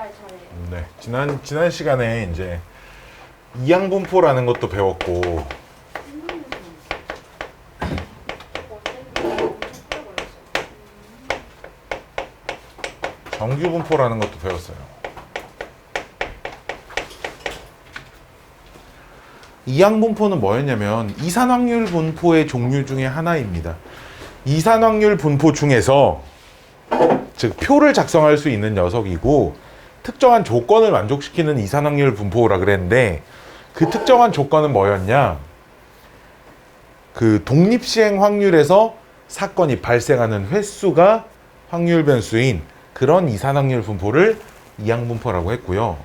할 차례예요. 네, 지난 시간에 이제 이항분포라는 것도 배웠고 정규분포라는 것도 배웠어요. 이항분포는 뭐였냐면 이산확률 분포의 종류 중에 하나입니다. 이산확률 분포 중에서 즉 표를 작성할 수 있는 녀석이고 특정한 조건을 만족시키는 이산확률 분포라 그랬는데 그 특정한 조건은 뭐였냐? 그 독립시행 확률에서 사건이 발생하는 횟수가 확률 변수인 그런 이산확률 분포를 이항분포라고 했고요.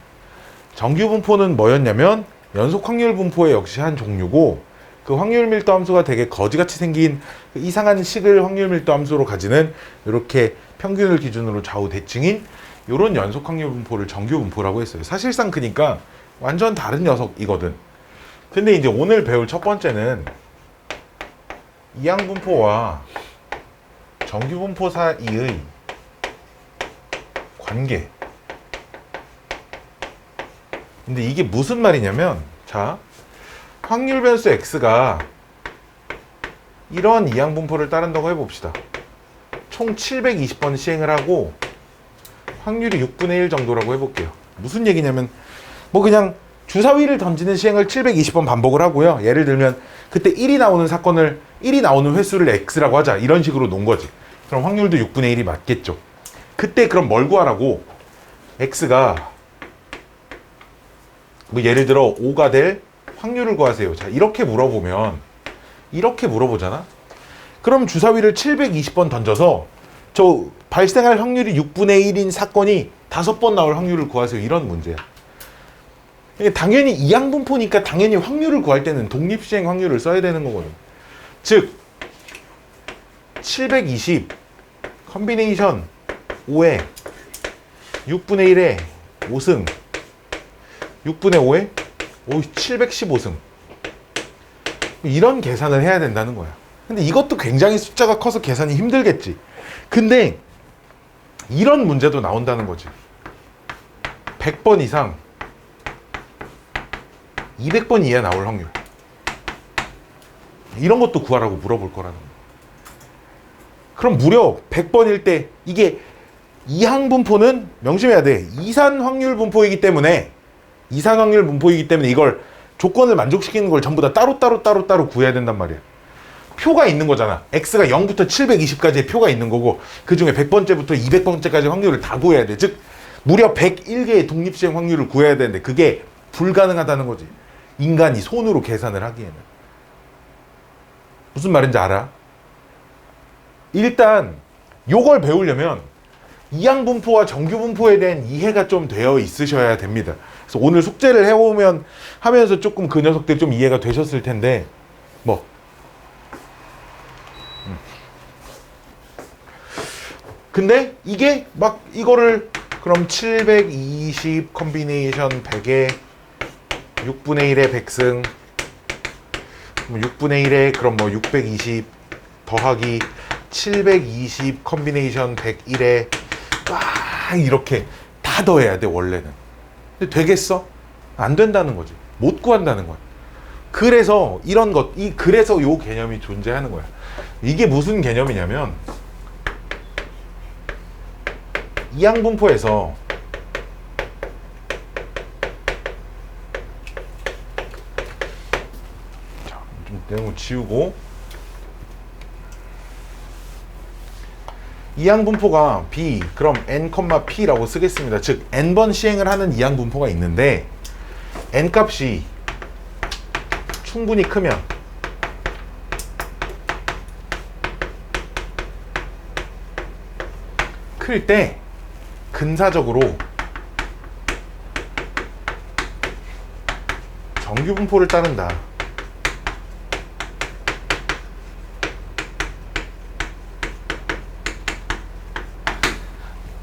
정규분포는 뭐였냐면 연속 확률 분포의 역시 한 종류고 그 확률 밀도 함수가 되게 거지같이 생긴 그 이상한 식을 확률 밀도 함수로 가지는 이렇게 평균을 기준으로 좌우 대칭인 이런 연속 확률 분포를 정규분포라고 했어요. 사실상 그러니까 완전 다른 녀석이거든. 근데 이제 오늘 배울 첫 번째는 이항분포와 정규분포 사이의 관계. 근데 이게 무슨 말이냐면, 자, 확률 변수 x가 이런 이항분포를 따른다고 해봅시다. 총 720번 시행을 하고 확률이 6분의 1 정도라고 해볼게요. 무슨 얘기냐면 뭐 그냥 주사위를 던지는 시행을 720번 반복을 하고요. 예를 들면 그때 1이 나오는 사건을 1이 나오는 횟수를 x라고 하자. 이런 식으로 놓은 거지. 그럼 확률도 6분의 1이 맞겠죠. 그때 그럼 뭘 구하라고? x가 뭐 예를 들어 5가 될 확률을 구하세요. 자, 이렇게 물어보면 이렇게 물어보잖아. 그럼 주사위를 720번 던져서 저 발생할 확률이 6분의 1인 사건이 5번 나올 확률을 구하세요. 이런 문제야. 당연히 이항분포니까 당연히 확률을 구할 때는 독립시행 확률을 써야 되는 거거든. 즉 720 컨비네이션 5에 6분의 1에 5승 6분의 5에 715승 이런 계산을 해야 된다는 거야. 근데 이것도 굉장히 숫자가 커서 계산이 힘들겠지. 근데 이런 문제도 나온다는 거지. 100번 이상 200번 이하 나올 확률. 이런 것도 구하라고 물어볼 거라는 거야. 그럼 무려 100번일 때 이게 이항분포는 명심해야 돼. 이산확률 분포이기 때문에 이걸 조건을 만족시키는 걸 전부 다 따로 구해야 된단 말이야. 표가 있는 거잖아. x가 0부터 720까지의 표가 있는 거고 그 중에 100번째부터 200번째까지 확률을 다 구해야 돼. 즉 무려 101개의 독립시행 확률을 구해야 되는데 그게 불가능하다는 거지. 인간이 손으로 계산을 하기에는. 무슨 말인지 알아? 일단 요걸 배우려면 이항분포와 정규분포에 대한 이해가 좀 되어 있으셔야 됩니다. 그래서 오늘 숙제를 해오면 하면서 조금 그 녀석들 좀 이해가 되셨을 텐데 뭐 근데 이게 막 이거를 그럼 720 컨비네이션 100에 6분의 1에 100승 6분의 1에 그럼 뭐 620 더하기 720 컨비네이션 101에 막 이렇게 다 더해야 돼 원래는. 근데 되겠어? 안 된다는 거지. 못 구한다는 거야. 그래서 이런 것, 그래서 요 개념이 존재하는 거야. 이게 무슨 개념이냐면 이항분포에서 자, 좀 내용 지우고 이항분포가 b 그럼 n, p라고 쓰겠습니다. 즉 n번 시행을 하는 이항분포가 있는데 n 값이 충분히 크면 클 때 근사적으로 정규분포를 따른다.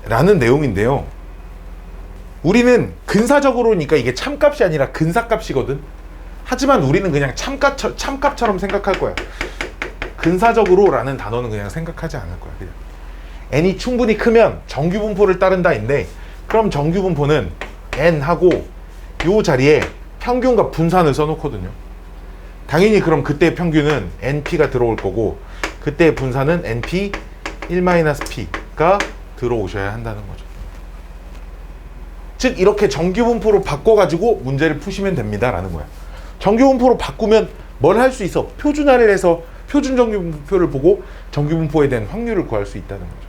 라는 내용인데요. 우리는 근사적으로니까 이게 참값이 아니라 근사값이거든. 하지만 우리는 그냥 참값처럼 생각할 거야. 근사적으로 라는 단어는 그냥 생각하지 않을 거야. 그냥 n이 충분히 크면 정규분포를 따른다인데 그럼 정규 분포는 n하고 요 자리에 평균과 분산을 써놓거든요. 당연히 그럼 그때 평균은 np가 들어올 거고 그때 분산은 np 1-p가 들어오셔야 한다는 거죠. 즉 이렇게 정규 분포로 바꿔가지고 문제를 푸시면 됩니다 라는 거야. 정규 분포로 바꾸면 뭘 할 수 있어? 표준화를 해서 표준 정규 분포를 보고 정규 분포에 대한 확률을 구할 수 있다는 거죠.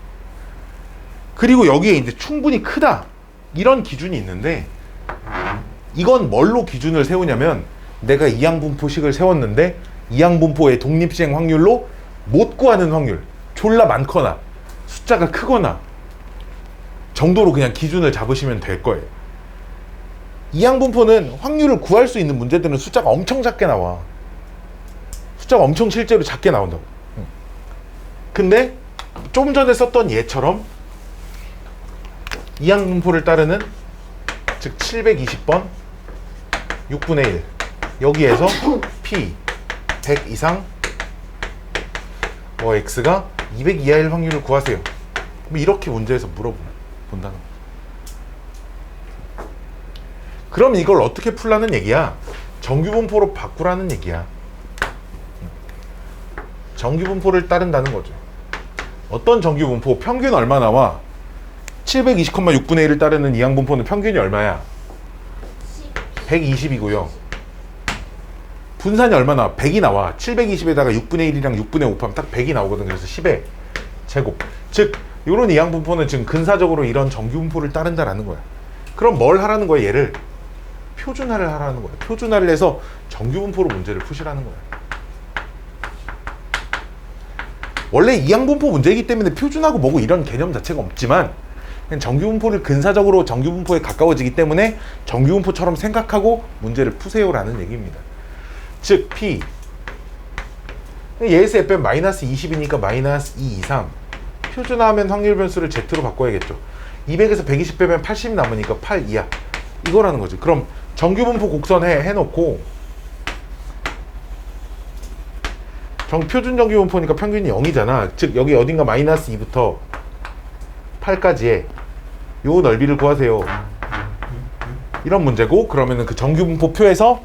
그리고 여기에 이제 충분히 크다 이런 기준이 있는데 이건 뭘로 기준을 세우냐면 내가 이항분포식을 세웠는데 이항분포의 독립시행 확률로 못 구하는 확률 졸라 많거나 숫자가 크거나 정도로 그냥 기준을 잡으시면 될 거예요. 이항분포는 확률을 구할 수 있는 문제들은 숫자가 엄청 작게 나와. 숫자가 엄청 실제로 작게 나온다고. 근데 좀 전에 썼던 예처럼 이항분포를 따르는 즉 720번 6분의 1 여기에서 P 100 이상 X가 200 이하일 확률을 구하세요. 이렇게 문제에서 물어본다는 거죠. 그럼 이걸 어떻게 풀라는 얘기야? 정규분포로 바꾸라는 얘기야. 정규분포를 따른다는 거죠. 어떤 정규분포? 평균 얼마 나와? 720,6분의 1을 따르는 이항분포는 평균이 얼마야? 120이고요. 분산이 얼마 나와? 100이 나와. 720에다가 6분의 1이랑 6분의 5 하면 딱 100이 나오거든. 그래서 10의 제곱. 즉 이런 이항분포는 지금 근사적으로 이런 정규분포를 따른다라는 거야. 그럼 뭘 하라는 거야? 얘를 표준화를 하라는 거야. 표준화를 해서 정규분포로 문제를 푸시라는 거야. 원래 이항분포 문제이기 때문에 표준하고 뭐고 이런 개념 자체가 없지만 그냥 정규분포를 근사적으로 정규분포에 가까워지기 때문에 정규분포처럼 생각하고 문제를 푸세요라는 얘기입니다. 즉 P 예에서 Fn 마이너스 20이니까 마이너스 2 이상 표준화하면 확률 변수를 Z로 바꿔야겠죠. 200에서 120 빼면 80 남으니까 8 이하 이거라는 거지. 그럼 정규분포 곡선 해놓고 표준 정규분포니까 평균이 0이잖아. 즉 여기 어딘가 마이너스 2부터 8까지의 요 넓이를 구하세요. 이런 문제고 그러면은 그 정규분포 표에서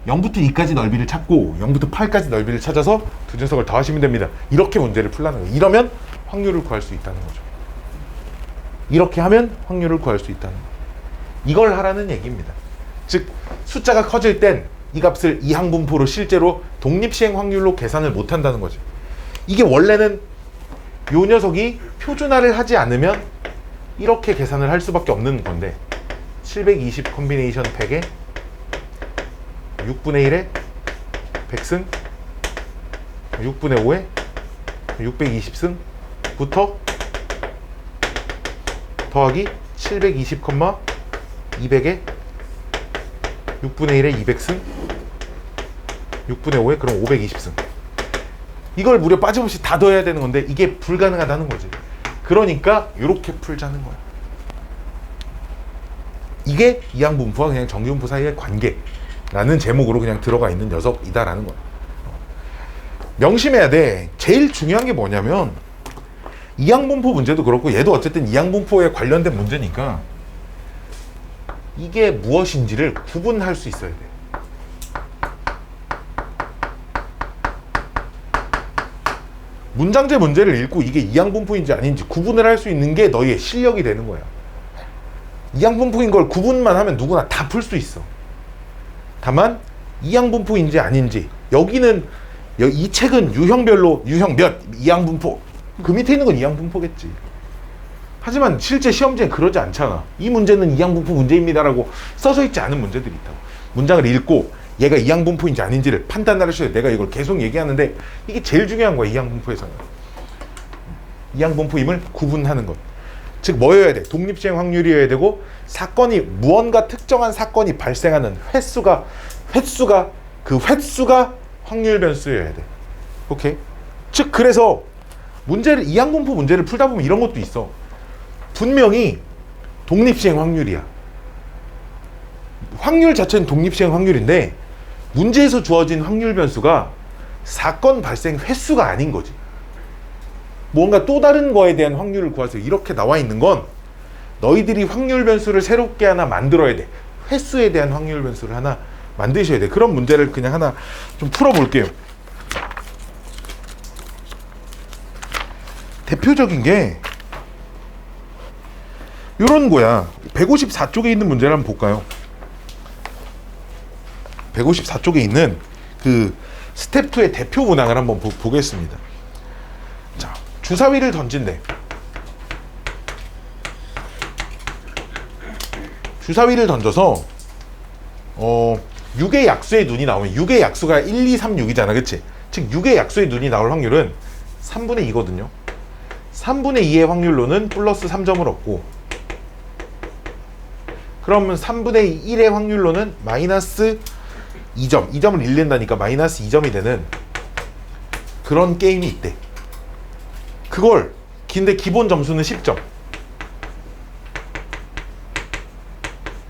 0부터 2까지 넓이를 찾고 0부터 8까지 넓이를 찾아서 두 녀석을 더하시면 됩니다. 이렇게 문제를 풀라는 거예요. 이러면 확률을 구할 수 있다는 거죠. 이렇게 하면 확률을 구할 수 있다는 거예요. 이걸 하라는 얘기입니다. 즉 숫자가 커질 땐 이 값을 이항분포로 실제로 독립시행 확률로 계산을 못 한다는 거죠. 이게 원래는 요 녀석이 표준화를 하지 않으면 이렇게 계산을 할 수밖에 없는 건데 720 콤비네이션 100에 6분의 1에 100승 6분의 5에 620승 부터 더하기 720, 200에 6분의 1에 200승 6분의 5에 그럼 520승 이걸 무려 빠짐없이 다 더해야 되는 건데 이게 불가능하다는 거지. 그러니까 이렇게 풀자는 거야. 이게 이항분포와 그냥 정규분포 사이의 관계라는 제목으로 그냥 들어가 있는 녀석이다라는 거야. 명심해야 돼. 제일 중요한 게 뭐냐면 이항분포 문제도 그렇고 얘도 어쨌든 이항분포에 관련된 문제니까 이게 무엇인지를 구분할 수 있어야 돼. 문장제 문제를 읽고 이게 이항분포인지 아닌지 구분을 할 수 있는 게 너희의 실력이 되는 거야. 이항분포인 걸 구분만 하면 누구나 다 풀 수 있어. 다만 이항분포인지 아닌지 여기는 이 책은 유형별로 유형 몇 이항분포 그 밑에 있는 건 이항분포겠지. 하지만 실제 시험지엔 그러지 않잖아. 이 문제는 이항분포 문제입니다라고 써져 있지 않은 문제들이 있다고. 문장을 읽고 얘가 이항분포인지 아닌지를 판단을 하셔야 돼. 내가 이걸 계속 얘기하는데 이게 제일 중요한 거야. 이항분포에서는 이항분포임을 구분하는 것. 즉 뭐여야 돼? 독립시행 확률이어야 되고 사건이 무언가 특정한 사건이 발생하는 횟수가 그 횟수가 확률 변수여야 돼. 오케이? 즉 그래서 문제를 이항분포 문제를 풀다 보면 이런 것도 있어. 분명히 독립시행 확률이야. 확률 자체는 독립시행 확률인데 문제에서 주어진 확률 변수가 사건 발생 횟수가 아닌 거지. 뭔가 또 다른 거에 대한 확률을 구하세요. 이렇게 나와 있는 건 너희들이 확률 변수를 새롭게 하나 만들어야 돼. 횟수에 대한 확률 변수를 하나 만드셔야 돼. 그런 문제를 그냥 하나 좀 풀어볼게요. 대표적인 게 요런 거야. 154쪽에 있는 문제를 한번 볼까요? 154쪽에 있는 그 스텝 2의 대표 문항을 한번 보겠습니다. 자, 주사위를 던진대. 주사위를 던져서 6의 약수의 눈이 나오면 6의 약수가 1, 2, 3, 6이잖아. 그치? 즉 6의 약수의 눈이 나올 확률은 3분의 2거든요. 3분의 2의 확률로는 플러스 3점을 얻고, 그러면 3분의 1의 확률로는 마이너스 2점, 2점을 잃는다니까 마이너스 2점이 되는 그런 게임이 있대. 그걸 근데 기본 점수는 10점,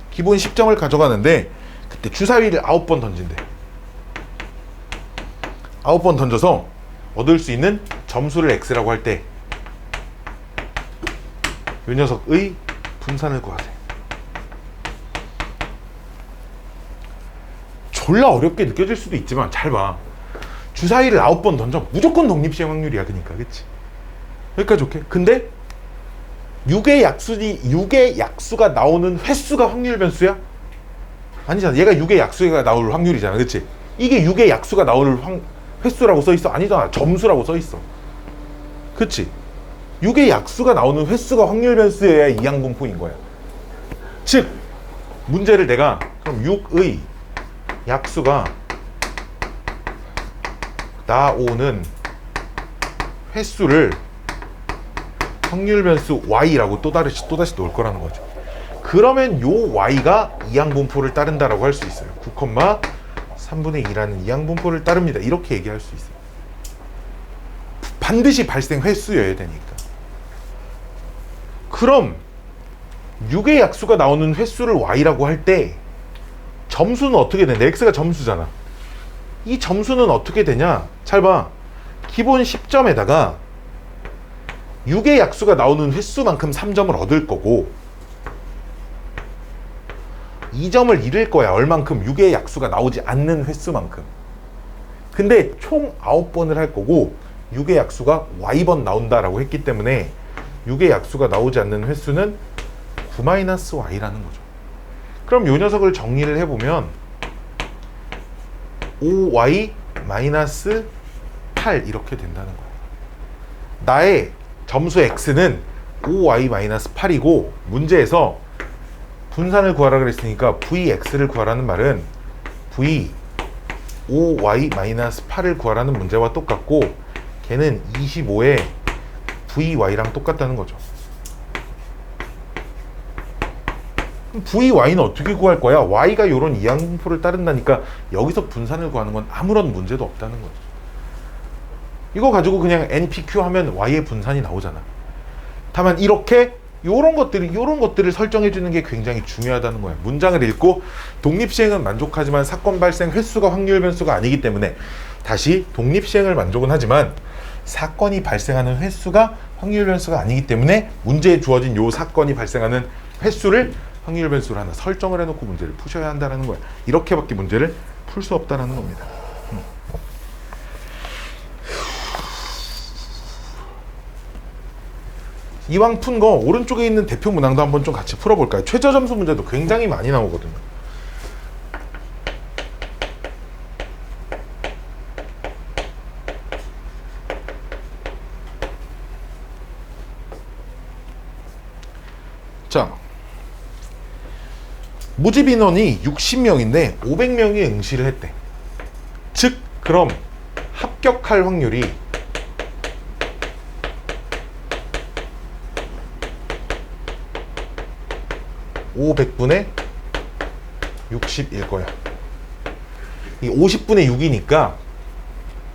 기본 10점을 가져가는데 그때 주사위를 9번 던진대. 9번 던져서 얻을 수 있는 점수를 x라고 할 때 이 녀석의 분산을 구하세요. 졸라 어렵게 느껴질 수도 있지만 잘 봐. 주사위를 9번 던져 무조건 독립시행 확률이야. 그러니까 그치? 여기까지 오케이? 근데 6의 약수가 나오는 횟수가 확률 변수야? 아니잖아. 얘가 6의 약수가 나올 확률이잖아. 그치? 이게 6의 약수가 나올 횟수라고 써있어? 아니잖아. 점수라고 써있어. 그치? 6의 약수가 나오는 횟수가 확률 변수여야 이항분포인 거야. 즉 문제를 내가 그럼 6의 약수가 나오는 횟수를 확률 변수 y라고 또다시 놓을 거라는 거죠. 그러면 요 y가 이항분포를 따른다라고 할 수 있어요. 9,3분의 2라는 이항분포를 따릅니다. 이렇게 얘기할 수 있어요. 반드시 발생 횟수여야 되니까. 그럼 6의 약수가 나오는 횟수를 y라고 할 때 점수는 어떻게 되냐? x가 점수잖아. 이 점수는 어떻게 되냐? 잘 봐. 기본 10점에다가 6의 약수가 나오는 횟수만큼 3점을 얻을 거고 2점을 잃을 거야. 얼만큼? 6의 약수가 나오지 않는 횟수만큼. 근데 총 9번을 할 거고 6의 약수가 y번 나온다라고 했기 때문에 6의 약수가 나오지 않는 횟수는 9-y라는 거죠. 그럼 이 녀석을 정리를 해보면 5y-8 이렇게 된다는 거예요. 나의 점수 x는 5y-8이고 문제에서 분산을 구하라 그랬으니까 vx를 구하라는 말은 v 5y-8을 구하라는 문제와 똑같고 걔는 25에 vy랑 똑같다는 거죠. vy는 어떻게 구할 거야? y가 이런 이항분포를 따른다니까 여기서 분산을 구하는 건 아무런 문제도 없다는 거죠. 이거 가지고 그냥 npq 하면 y의 분산이 나오잖아. 다만 이렇게 요런 것들을 설정해 주는 게 굉장히 중요하다는 거야. 문장을 읽고 독립시행은 만족하지만 사건 발생 횟수가 확률 변수가 아니기 때문에, 다시 독립시행을 만족은 하지만 사건이 발생하는 횟수가 확률 변수가 아니기 때문에 문제에 주어진 요 사건이 발생하는 횟수를 확률 변수로 하나 설정을 해놓고 문제를 푸셔야 한다는 거야. 이렇게밖에 문제를 풀 수 없다는 겁니다. 이왕 푼 거 오른쪽에 있는 대표 문항도 한번 좀 같이 풀어볼까요? 최저 점수 문제도 굉장히 많이 나오거든요. 자, 모집 인원이 60명인데 500명이 응시를 했대. 즉 그럼 합격할 확률이 500분의 60일 거야. 이 50분의 6이니까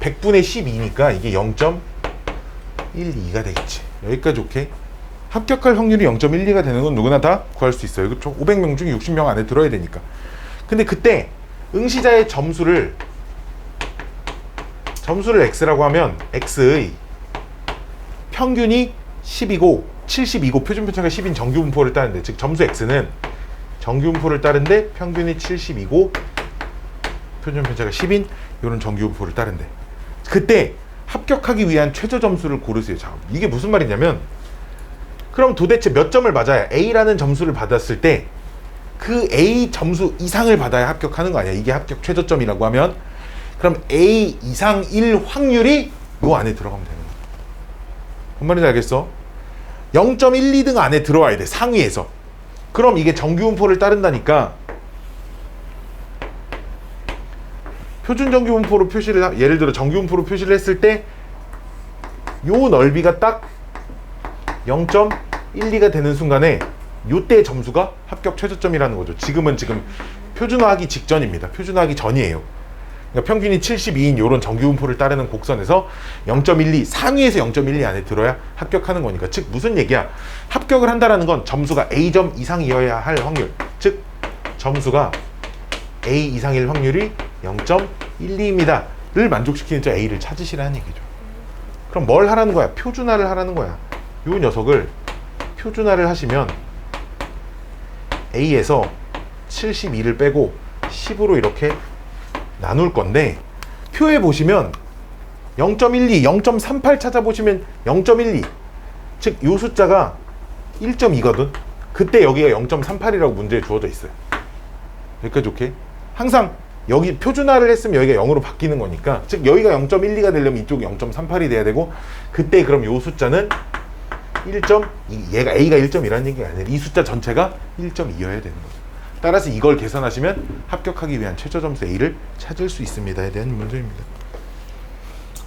100분의 12니까 이게 0.12가 되겠지. 여기까지 오케이? 합격할 확률이 0.12가 되는 건 누구나 다 구할 수 있어요. 그렇죠? 500명 중에 60명 안에 들어야 되니까. 근데 그때 응시자의 점수를 x라고 하면 x의 평균이 10이고 72고 표준 편차가 10인 정규 분포를 따는데, 즉 점수 x는 정규 분포를 따른데 평균이 72고 표준 편차가 10인 이런 정규 분포를 따른데, 그때 합격하기 위한 최저 점수를 고르세요. 자, 이게 무슨 말이냐면, 그럼 도대체 몇 점을 맞아야 A라는 점수를 받았을 때 그 A 점수 이상을 받아야 합격하는 거 아니야. 이게 합격 최저점이라고 하면, 그럼 A 이상일 확률이 요 안에 들어가면 되는 거야. 뭔 말인지 알겠어? 0.12등 안에 들어와야 돼, 상위에서. 그럼 이게 정규 분포를 따른다니까, 표준 정규 분포로 표시를, 예를 들어 정규 분포로 표시를 했을 때 요 넓이가 딱 0.12가 되는 순간에 요때 점수가 합격 최저점이라는 거죠. 지금 표준화하기 직전입니다. 표준화하기 전이에요. 그러니까 평균이 72인 요런 정규 분포를 따르는 곡선에서 0.12, 상위에서 0.12 안에 들어야 합격하는 거니까, 즉 무슨 얘기야? 합격을 한다라는 건 점수가 A점 이상이어야 할 확률, 즉 점수가 A 이상일 확률이 0.12입니다 를 만족시키는 저 A를 찾으시라는 얘기죠. 그럼 뭘 하라는 거야? 표준화를 하라는 거야. 요 녀석을 표준화를 하시면 A에서 72를 빼고 10으로 이렇게 나눌 건데, 표에 보시면 0.12, 0.38 찾아보시면 0.12, 즉 요 숫자가 1.2거든. 그때 여기가 0.38이라고 문제에 주어져 있어요. 여기까지 오케이? 항상 여기 표준화를 했으면 여기가 0으로 바뀌는 거니까, 즉 여기가 0.12가 되려면 이쪽이 0.38이 돼야 되고, 그때 그럼 요 숫자는 1.2, 얘가 A가 1.2라는 얘기가 아니라 이 숫자 전체가 1.2여야 되는 거죠. 따라서 이걸 계산하시면 합격하기 위한 최저 점수 A를 찾을 수 있습니다에 대한 문제입니다.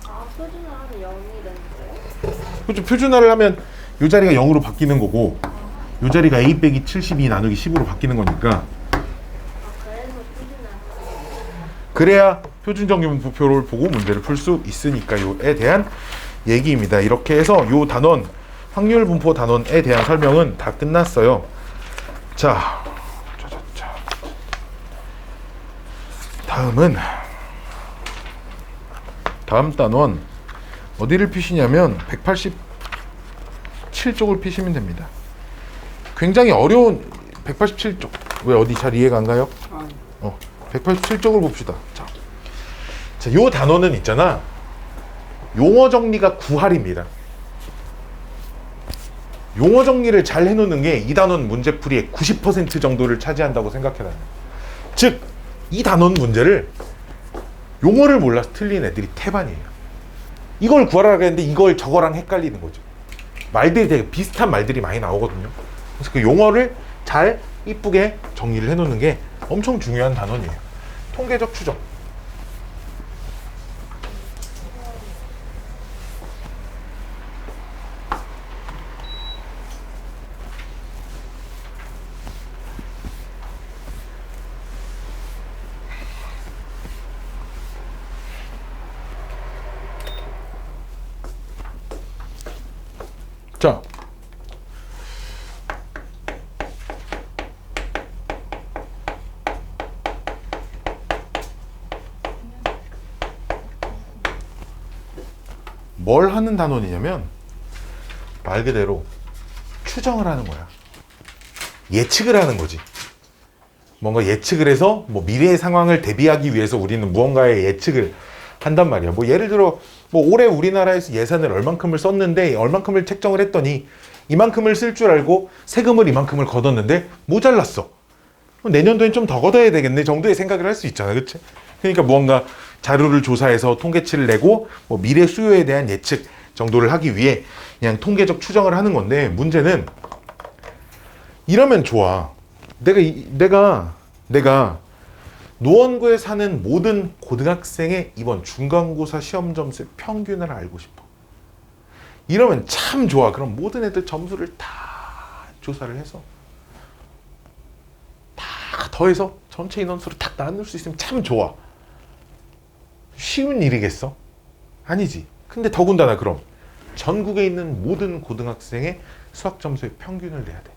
아, 표준화하면 0이 되는 거예요? 그렇죠. 표준화를 하면 이 자리가 0으로 바뀌는 거고, 이 자리가 A 빼기 72 나누기 10으로 바뀌는 거니까, 아, 그래서 표준화. 그래야 표준 정규 분포표를 보고 문제를 풀 수 있으니까요에 대한 얘기입니다. 이렇게 해서 요 단원, 확률 분포 단원에 대한 설명은 다 끝났어요. 자, 다음 단원 어디를 피시냐면 187쪽을 피시면 됩니다. 굉장히 어려운 187쪽. 왜, 어디 잘 이해가 안 가요? 187쪽을 봅시다. 자, 요 단원은 있잖아, 용어 정리가 9할입니다. 용어 정리를 잘 해놓는 게 이 단원 문제풀이의 90% 정도를 차지한다고 생각해놔요. 즉, 이 단원 문제를 용어를 몰라서 틀린 애들이 태반이에요. 이걸 구하라고 했는데 이걸 저거랑 헷갈리는 거죠. 말들이 되게 비슷한 말들이 많이 나오거든요. 그래서 그 용어를 잘 이쁘게 정리를 해놓는 게 엄청 중요한 단원이에요. 통계적 추정. 자, 뭘 하는 단원이냐면 말 그대로 추정을 하는 거야. 예측을 하는 거지. 뭔가 예측을 해서 뭐 미래의 상황을 대비하기 위해서 우리는 무언가의 예측을 한단 말이야. 뭐 예를 들어 뭐 올해 우리나라에서 예산을 얼만큼을 썼는데 얼만큼을 책정을 했더니 이만큼을 쓸 줄 알고 세금을 이만큼을 걷었는데 모자랐어. 내년도엔 좀 더 걷어야 되겠네 정도의 생각을 할 수 있잖아. 그치? 그러니까 무언가 자료를 조사해서 통계치를 내고 뭐 미래 수요에 대한 예측 정도를 하기 위해 그냥 통계적 추정을 하는 건데, 문제는 이러면 좋아. 내가 노원구에 사는 모든 고등학생의 이번 중간고사 시험 점수의 평균을 알고 싶어. 이러면 참 좋아. 그럼 모든 애들 점수를 다 조사를 해서 다 더해서 전체 인원수를 딱 나눌 수 있으면 참 좋아. 쉬운 일이겠어? 아니지. 근데 더군다나 그럼 전국에 있는 모든 고등학생의 수학 점수의 평균을 내야 돼.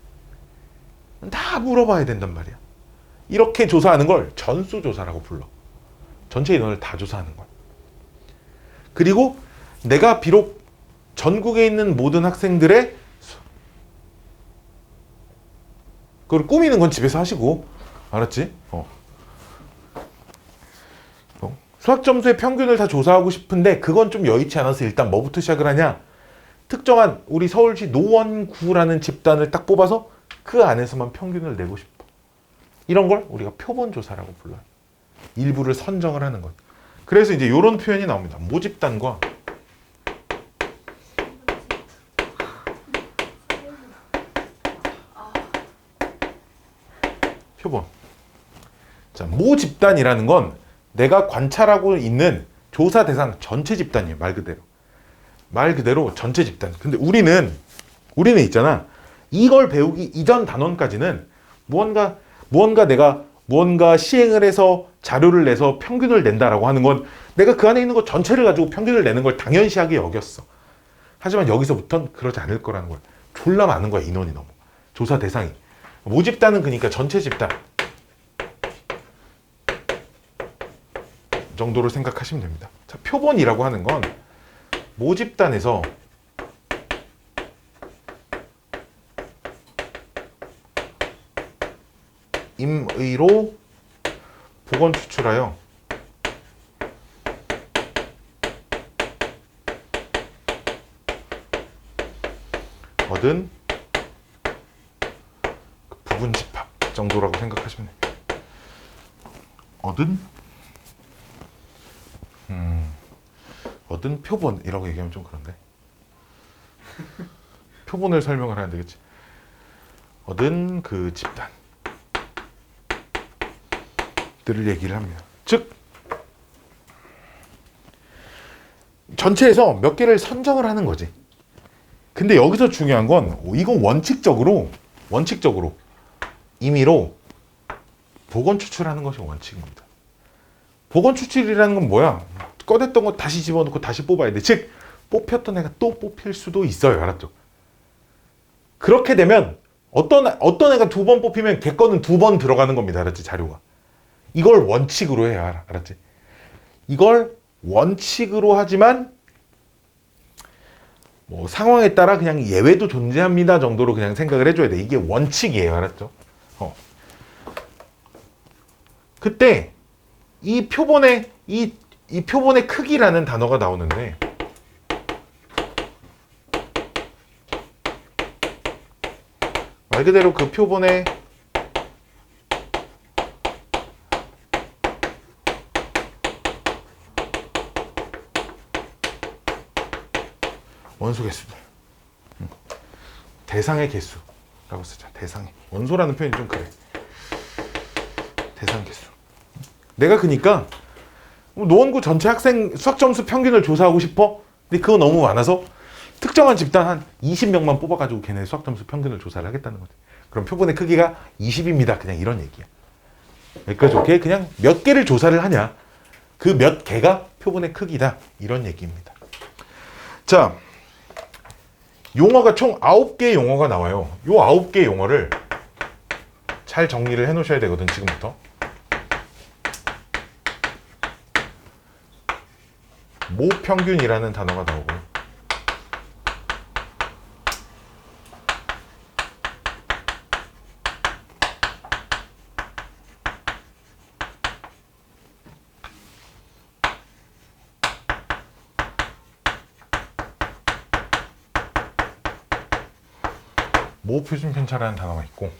다 물어봐야 된단 말이야. 이렇게 조사하는 걸 전수조사라고 불러. 전체 인원을 다 조사하는 거야. 그리고 내가 비록 전국에 있는 모든 학생들의 그걸 꾸미는 건 집에서 하시고, 알았지? 수학 점수의 평균을 다 조사하고 싶은데 그건 좀 여의치 않아서 일단 뭐부터 시작을 하냐? 특정한 우리 서울시 노원구라는 집단을 딱 뽑아서 그 안에서만 평균을 내고 싶어. 이런 걸 우리가 표본 조사라고 불러요. 일부를 선정을 하는 것. 그래서 이제 이런 표현이 나옵니다. 모집단과 표본. 자, 모집단이라는 건 내가 관찰하고 있는 조사 대상 전체 집단이에요. 말 그대로. 말 그대로 전체 집단. 근데 우리는 있잖아. 이걸 배우기 이전 단원까지는 내가 무언가 시행을 해서 자료를 내서 평균을 낸다라고 하는 건 내가 그 안에 있는 것 전체를 가지고 평균을 내는 걸 당연시하게 여겼어. 하지만 여기서부터는 그러지 않을 거라는 거야. 졸라 많은 거야, 인원이 너무. 조사 대상이. 모집단은 그러니까 전체 집단 정도로 생각하시면 됩니다. 자, 표본이라고 하는 건 모집단에서 임의로 보건 추출하여 얻은 그 부분 집합 정도라고 생각하시면 됩니다. 얻은 표본이라고 얘기하면 좀 그런데 표본을 설명을 해야 되겠지. 얻은 그 집단들을 얘기를 합니다. 즉 전체에서 몇 개를 선정을 하는 거지. 근데 여기서 중요한 건 이건 원칙적으로 임의로 보건 추출하는 것이 원칙입니다. 보건 추출이라는 건 뭐야? 꺼냈던 거 다시 집어넣고 다시 뽑아야 돼. 즉 뽑혔던 애가 또 뽑힐 수도 있어요. 알았죠? 그렇게 되면 어떤 애가 2번 뽑히면 걔 거는 2번 들어가는 겁니다. 알았지? 자료가. 이걸 원칙으로 해야 알았지? 이걸 원칙으로 하지만 뭐 상황에 따라 그냥 예외도 존재합니다 정도로 그냥 생각을 해줘야 돼. 이게 원칙이에요. 알았죠? 그때 이 표본의 크기라는 단어가 나오는데 말 그대로 그 표본의 원소 개수들, 대상의 개수라고 쓰자. 대상의 원소라는 표현이 좀 그래. 대상 개수. 내가 그니까 노원구 전체 학생 수학 점수 평균을 조사하고 싶어? 근데 그거 너무 많아서 특정한 집단 한 20명만 뽑아가지고 걔네 수학 점수 평균을 조사를 하겠다는 거지. 그럼 표본의 크기가 20입니다. 그냥 이런 얘기야. 여기까지 오케이? 그냥 몇 개를 조사를 하냐. 그 몇 개가 표본의 크기다. 이런 얘기입니다. 자, 용어가 총 9개의 용어가 나와요. 요 9개의 용어를 잘 정리를 해 놓으셔야 되거든, 지금부터. 모평균이라는 단어가 나오고 모표준 편차라는 단어가 있고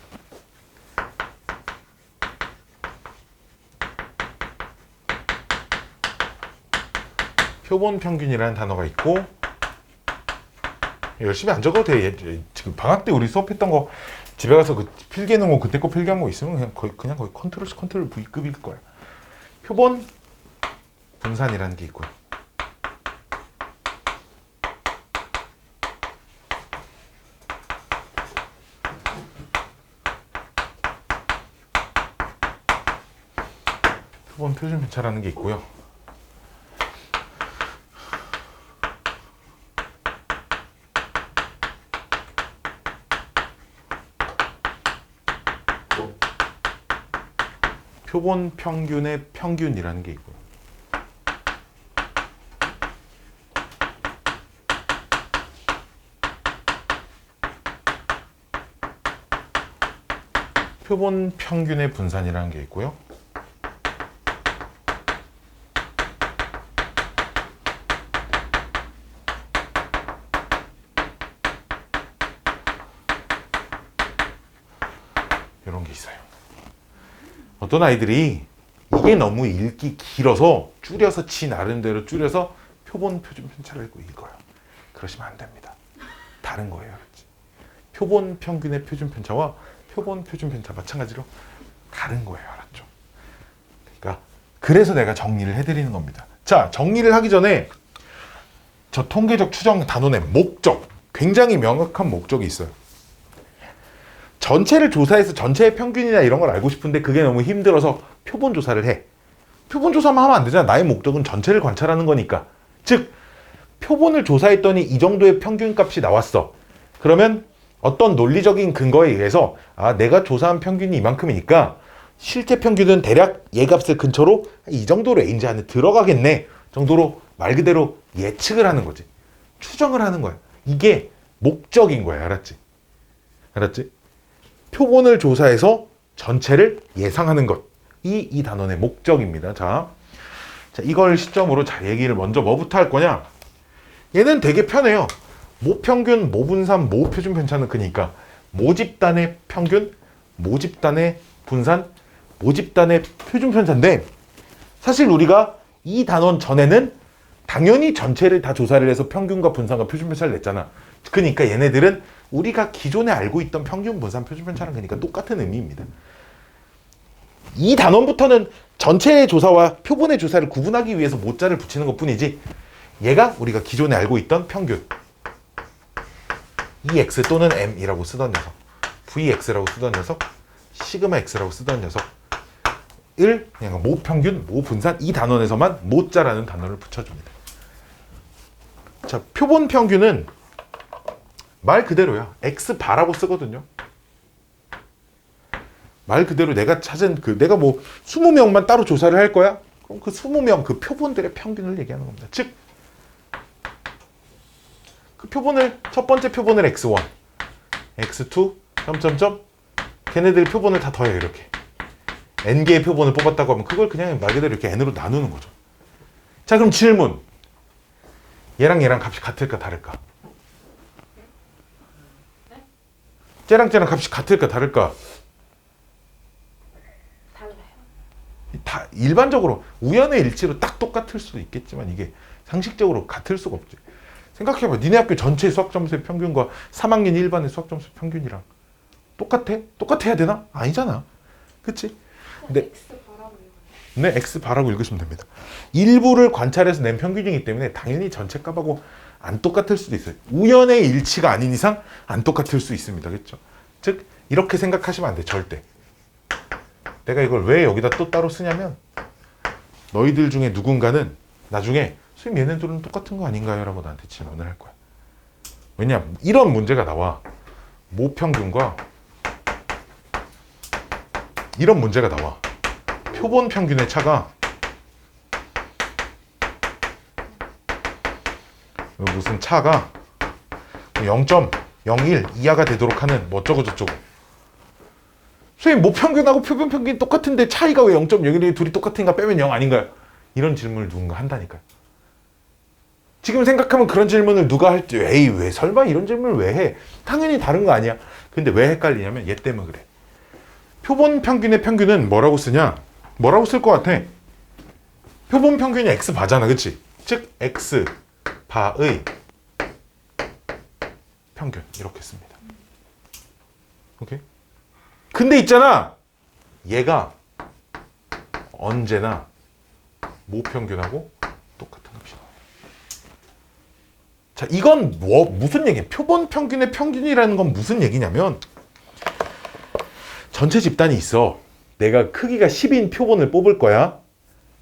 표본 평균이라는 단어가 있고 열심히 안 적어도 돼. 지금 방학 때 우리 수업했던 거 집에 가서 그 필기해 놓은 거 그때 거 필기한 거 있으면 그냥 거의 컨트롤 V급일 거야. 표본 분산이라는 게 있고요. 표본 표준 편차라는 게 있고요. 표본 평균의 평균이라는 게 있고요. 표본 평균의 분산이라는 게 있고요. 이런 게 있어요. 어떤 아이들이 이게 너무 읽기 길어서 줄여서 지 나름대로 줄여서 표본 표준 편차를 읽어요. 그러시면 안 됩니다. 다른 거예요. 알았지? 표본 평균의 표준 편차와 표본 표준 편차 마찬가지로 다른 거예요. 알았죠? 그러니까 그래서 내가 정리를 해드리는 겁니다. 자, 정리를 하기 전에 저 통계적 추정 단원의 목적, 굉장히 명확한 목적이 있어요. 전체를 조사해서 전체의 평균이나 이런 걸 알고 싶은데 그게 너무 힘들어서 표본 조사를 해. 표본 조사만 하면 안 되잖아. 나의 목적은 전체를 관찰하는 거니까. 즉 표본을 조사했더니 이 정도의 평균값이 나왔어. 그러면 어떤 논리적인 근거에 의해서 내가 조사한 평균이 이만큼이니까 실제 평균은 대략 얘 값을 근처로 이 정도 레인지 안에 들어가겠네 정도로 말 그대로 예측을 하는 거지. 추정을 하는 거야. 이게 목적인 거야. 알았지? 알았지? 표본을 조사해서 전체를 예상하는 것. 이 단원의 목적입니다. 자, 이걸 시점으로 얘기를 먼저 뭐부터 할 거냐? 얘는 되게 편해요. 모평균, 모분산, 모표준 편차는 그러니까 모집단의 평균, 모집단의 분산, 모집단의 표준 편차인데 사실 우리가 이 단원 전에는 당연히 전체를 다 조사를 해서 평균과 분산과 표준 편차를 냈잖아. 그러니까 얘네들은 우리가 기존에 알고 있던 평균, 분산, 표준 편차랑 그러니까 똑같은 의미입니다. 이 단원부터는 전체의 조사와 표본의 조사를 구분하기 위해서 모자를 붙이는 것뿐이지 얘가 우리가 기존에 알고 있던 평균 EX 또는 M이라고 쓰던 녀석, VX라고 쓰던 녀석, 시그마 X라고 쓰던 녀석을 그냥 모평균, 모분산 이 단원에서만 모자라는 단어를 붙여줍니다. 자, 표본 평균은 말 그대로야. X바라고 쓰거든요. 말 그대로 내가 찾은 내가 뭐 20명만 따로 조사를 할 거야? 그럼 그 20명 그 표본들의 평균을 얘기하는 겁니다. 즉, 그 표본을 첫 번째 표본을 X1, X2, 점점점 걔네들 표본을 다 더해요. 이렇게 N개의 표본을 뽑았다고 하면 그걸 그냥 말 그대로 이렇게 N으로 나누는 거죠. 자, 그럼 질문. 얘랑 값이 같을까 다를까? 쟤랑 값이 같을까 다를까? 다 일반적으로 우연의 일치로 딱 똑같을 수도 있겠지만 이게 상식적으로 같을 수가 없지. 생각해봐. 니네 학교 전체 수학 점수의 평균과 3학년 일반의 수학 점수 평균이랑 똑같아? 똑같아야 되나? 아니잖아. 그치? 근데 네, X 바라고 읽으시면 됩니다. 일부를 관찰해서 낸 평균이기 때문에 당연히 전체 값하고 안 똑같을 수도 있어요. 우연의 일치가 아닌 이상 안 똑같을 수 있습니다. 그렇죠? 즉 이렇게 생각하시면 안 돼. 절대. 내가 이걸 왜 여기다 또 따로 쓰냐면 너희들 중에 누군가는 나중에 선생님 얘네들은 똑같은 거 아닌가요? 라고 나한테 질문을 할 거야. 왜냐면 이런 문제가 나와. 모평균과 이런 문제가 나와. 표본 평균의 차가 무슨 차가 0.01 이하가 되도록 하는 뭐 어쩌고 저쩌고. 선생님 모평균하고 표본 평균이 똑같은데 차이가 왜 0.01이 둘이 똑같은가 빼면 0 아닌가요? 이런 질문을 누군가 한다니까요. 지금 생각하면 그런 질문을 누가 할지 에이 왜 설마 이런 질문을 왜 해? 당연히 다른 거 아니야. 근데 왜 헷갈리냐면 얘 때문에 그래. 표본 평균의 평균은 뭐라고 쓰냐? 뭐라고 쓸 것 같아? 표본 평균이 X바잖아. 그치? 즉 X바의 평균 이렇게 씁니다. 오케이? 근데 있잖아. 얘가 언제나 모평균하고 똑같은 값이 나와요. 자, 이건 무슨 얘기야? 표본 평균의 평균이라는 건 무슨 얘기냐면 전체 집단이 있어. 내가 크기가 10인 표본을 뽑을 거야.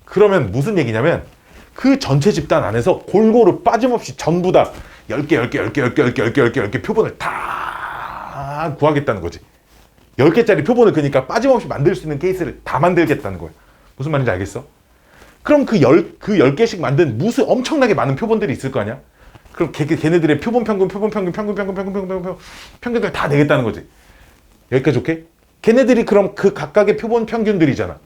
그러면 무슨 얘기냐면 그 전체 집단 안에서 골고루 빠짐없이 전부 다 10개 표본을 다 구하겠다는 거지. 10개짜리 표본을 그러니까 빠짐없이 만들 수 있는 케이스를 다 만들겠다는 거야. 무슨 말인지 알겠어? 그럼 그 10개씩 만든 무슨 엄청나게 많은 표본들이 있을 거 아니야? 그럼 걔네들의 표본 평균, 평균들 다 내겠다는 거지. 여기까지 오케이? 걔네들이 그럼 그 각각의 표본 평균들이잖아.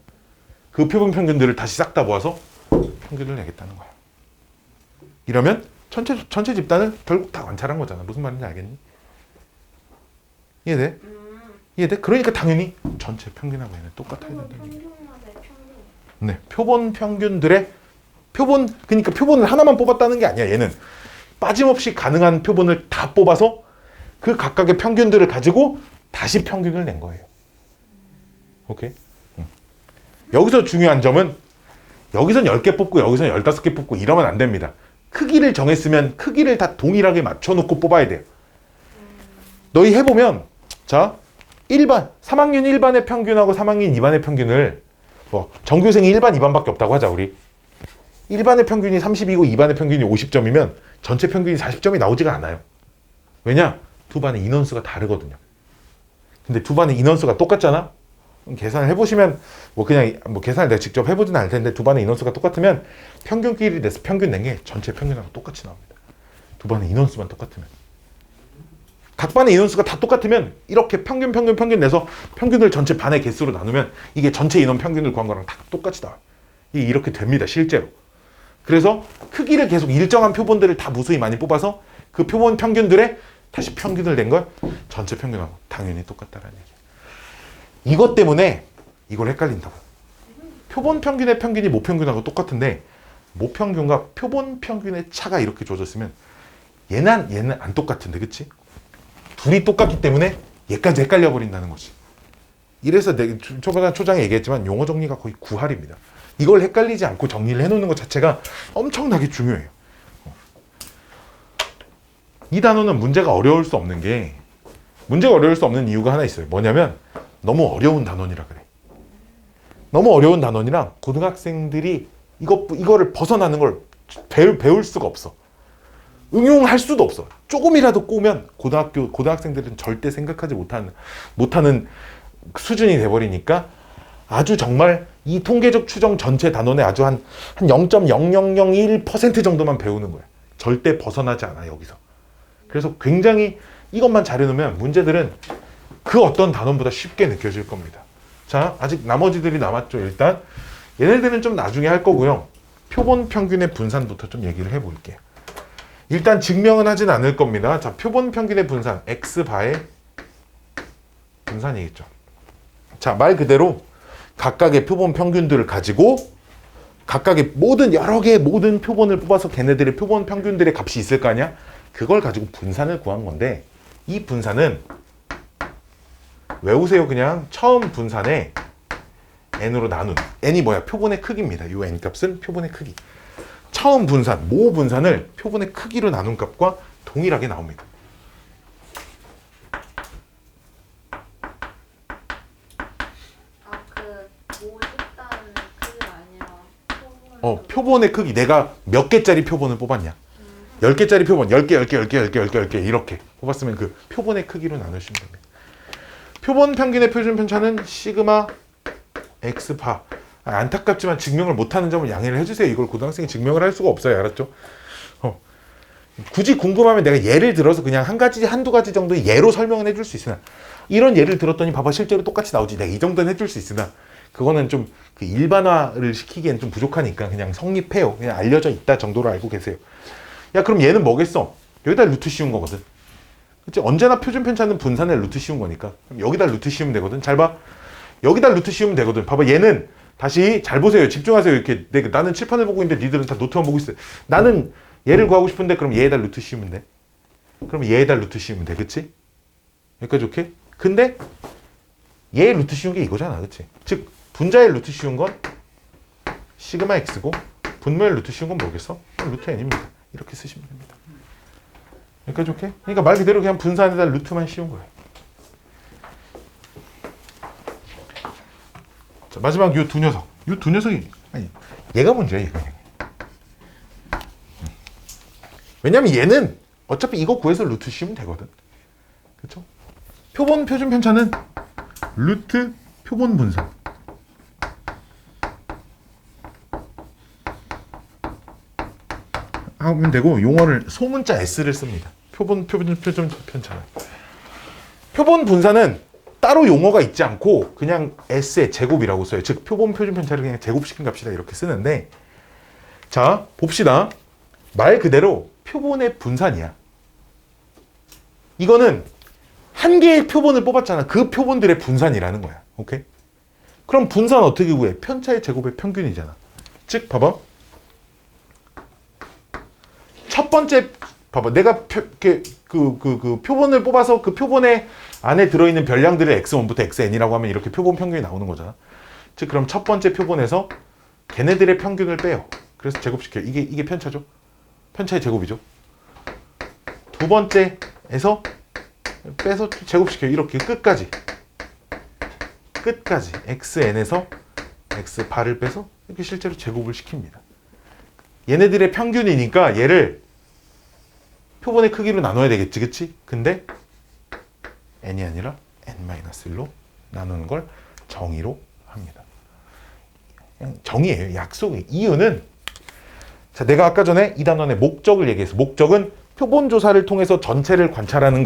그 표본 평균들을 다시 싹 다 모아서 평균을 내겠다는 거야. 이러면 전체 집단을 결국 다 관찰한 거잖아. 무슨 말인지 알겠니? 이해돼? 이해돼? 그러니까 당연히 전체 평균하고 얘는 똑같아야 된다. 평균만의 평균. 네, 표본 평균들의 그러니까 표본을 하나만 뽑았다는 게 아니야. 얘는 빠짐없이 가능한 표본을 다 뽑아서 그 각각의 평균들을 가지고 다시 평균을 낸 거예요. 오케이? 여기서 중요한 점은 여기선 10개 뽑고 여기선 15개 뽑고 이러면 안 됩니다. 크기를 정했으면 크기를 다 동일하게 맞춰놓고 뽑아야 돼요. 너희 해보면 자 3학년 1반의 평균하고 3학년 2반의 평균을 전교생이 1반, 2반밖에 없다고 하자 우리. 1반의 평균이 30이고 2반의 평균이 50점이면 전체 평균이 40점이 나오지가 않아요. 왜냐? 두 반의 인원수가 다르거든요. 근데 두 반의 인원수가 똑같잖아? 계산을 해보시면 그냥 계산을 내가 직접 해보진 않을 텐데 두 반의 인원수가 똑같으면 평균끼리 내서 평균 낸 게 전체 평균하고 똑같이 나옵니다. 두 반의 인원수만 똑같으면. 각 반의 인원수가 다 똑같으면 이렇게 평균 내서 평균을 전체 반의 개수로 나누면 이게 전체 인원 평균을 구한 거랑 다 똑같이 나와요. 이렇게 됩니다. 실제로. 그래서 크기를 계속 일정한 표본들을 다 무수히 많이 뽑아서 그 표본 평균들에 다시 평균을 낸 걸 전체 평균하고 당연히 똑같다라는 얘기예요. 이것 때문에 이걸 헷갈린다고. 표본 평균의 평균이 모평균하고 똑같은데 모평균과 표본 평균의 차가 이렇게 주어졌으면 얘는 안 똑같은데, 그치? 둘이 똑같기 때문에 얘까지 헷갈려 버린다는 거지. 이래서 내가 초장에 얘기했지만 용어 정리가 거의 구할입니다. 이걸 헷갈리지 않고 정리를 해놓는 것 자체가 엄청나게 중요해요. 이 단어는 문제가 어려울 수 없는 이유가 하나 있어요. 뭐냐면 너무 어려운 단원이라 그래. 너무 어려운 단원이랑 고등학생들이 이거를 벗어나는 걸 배울 수가 없어. 응용할 수도 없어. 조금이라도 꼬면 고등학생들은 절대 생각하지 못하는 수준이 돼버리니까 아주 정말 이 통계적 추정 전체 단원의 아주 한 0.0001% 정도만 배우는 거야. 절대 벗어나지 않아 여기서. 그래서 굉장히 이것만 잘해놓으면 문제들은 그 어떤 단원보다 쉽게 느껴질 겁니다. 자, 아직 나머지들이 남았죠. 일단 얘네들은 좀 나중에 할 거고요. 표본 평균의 분산부터 좀 얘기를 해볼게요. 일단 증명은 하진 않을 겁니다. 자, 표본 평균의 분산, X바의 분산이겠죠. 자, 말 그대로 각각의 표본 평균들을 가지고 각각의 여러 개의 모든 표본을 뽑아서 걔네들의 표본 평균들의 값이 있을 거 아니야? 그걸 가지고 분산을 구한 건데 이 분산은 외우세요. 그냥 처음 분산에 n으로 나눈 n이 뭐야? 표본의 크기입니다. 이 n 값은 표본의 크기. 처음 분산, 모 분산을 표본의 크기로 나눈 값과 동일하게 나옵니다. 모집단 크기가 아니라 표본의 크기. 내가 몇 개짜리 표본을 뽑았냐? 10개짜리 표본, 10개 이렇게 뽑았으면 그 표본의 크기로 나누시면 됩니다. 표본 평균의 표준 편차는 시그마 X바. 안타깝지만 증명을 못하는 점을 양해를 해주세요. 이걸 고등학생이 증명을 할 수가 없어요. 알았죠? 굳이 궁금하면 내가 예를 들어서 그냥 한두 가지 정도의 예로 설명을 해줄 수 있으나 이런 예를 들었더니 봐봐 실제로 똑같이 나오지. 내가 이 정도는 해줄 수 있으나 그거는 좀 그 일반화를 시키기엔 좀 부족하니까 그냥 성립해요. 그냥 알려져 있다 정도로 알고 계세요. 야, 그럼 얘는 뭐겠어? 여기다 루트 씌운 거거든. 그치? 언제나 표준 편차는 분산에 루트 씌운 거니까. 그럼 여기다 루트 씌우면 되거든. 잘 봐. 여기다 루트 씌우면 되거든. 봐봐. 얘는 다시 잘 보세요. 집중하세요. 이렇게 나는 칠판을 보고 있는데 니들은 다 노트만 보고 있어요. 나는 얘를 구하고 싶은데 그럼 얘에다 루트 씌우면 돼. 그럼 얘에다 루트 씌우면 돼. 그치? 여기까지 오케이? 근데 얘 루트 씌운 게 이거잖아. 그치? 즉 분자의 루트 씌운 건 시그마 x고 분모의 루트 씌운 건 뭐겠어? 루트 n입니다. 이렇게 쓰시면 됩니다. 여기까지 오케이? 그러니까 말 그대로 그냥 분산에다 루트만 씌운 거예요. 자, 마지막 요 두 녀석. 요 두 녀석이 얘가 문제야, 얘가. 왜냐면 얘는 어차피 이거 구해서 루트 씌우면 되거든. 그렇죠? 표준 편차는 루트 표본 분산. 하면 되고 용어를 소문자 S를 씁니다. 표본 편차는. 표본 분산은 따로 용어가 있지 않고 그냥 S의 제곱이라고 써요. 즉 표본 표준 편차를 그냥 제곱시킨 값이다 이렇게 쓰는데, 자 봅시다. 말 그대로 표본의 분산이야. 이거는 한 개의 표본을 뽑았잖아. 그 표본들의 분산이라는 거야. 오케이? 그럼 분산 어떻게 구해? 편차의 제곱의 평균이잖아. 즉 봐봐. 첫 번째 봐봐. 내가 그 표본을 뽑아서 그 표본의 안에 들어있는 별량들을 x1부터 xn이라고 하면 이렇게 표본 평균이 나오는 거잖아. 즉 그럼 첫 번째 표본에서 걔네들의 평균을 빼요. 그래서 제곱시켜요. 이게 편차죠. 편차의 제곱이죠. 두 번째에서 빼서 제곱시켜요. 이렇게 끝까지 xn에서 x바를 빼서 이렇게 실제로 제곱을 시킵니다. 얘네들의 평균이니까 얘를 표본의 크기로 나눠야 되겠지, 그치? 근데 n이 아니라 n-1로 나누는 걸 정의로 합니다. 정의예요. 약속이에요. 이유는, 자, 내가 아까 전에 이 단원의 목적을 얘기했어. 목적은 표본 조사를 통해서 전체를 관찰하는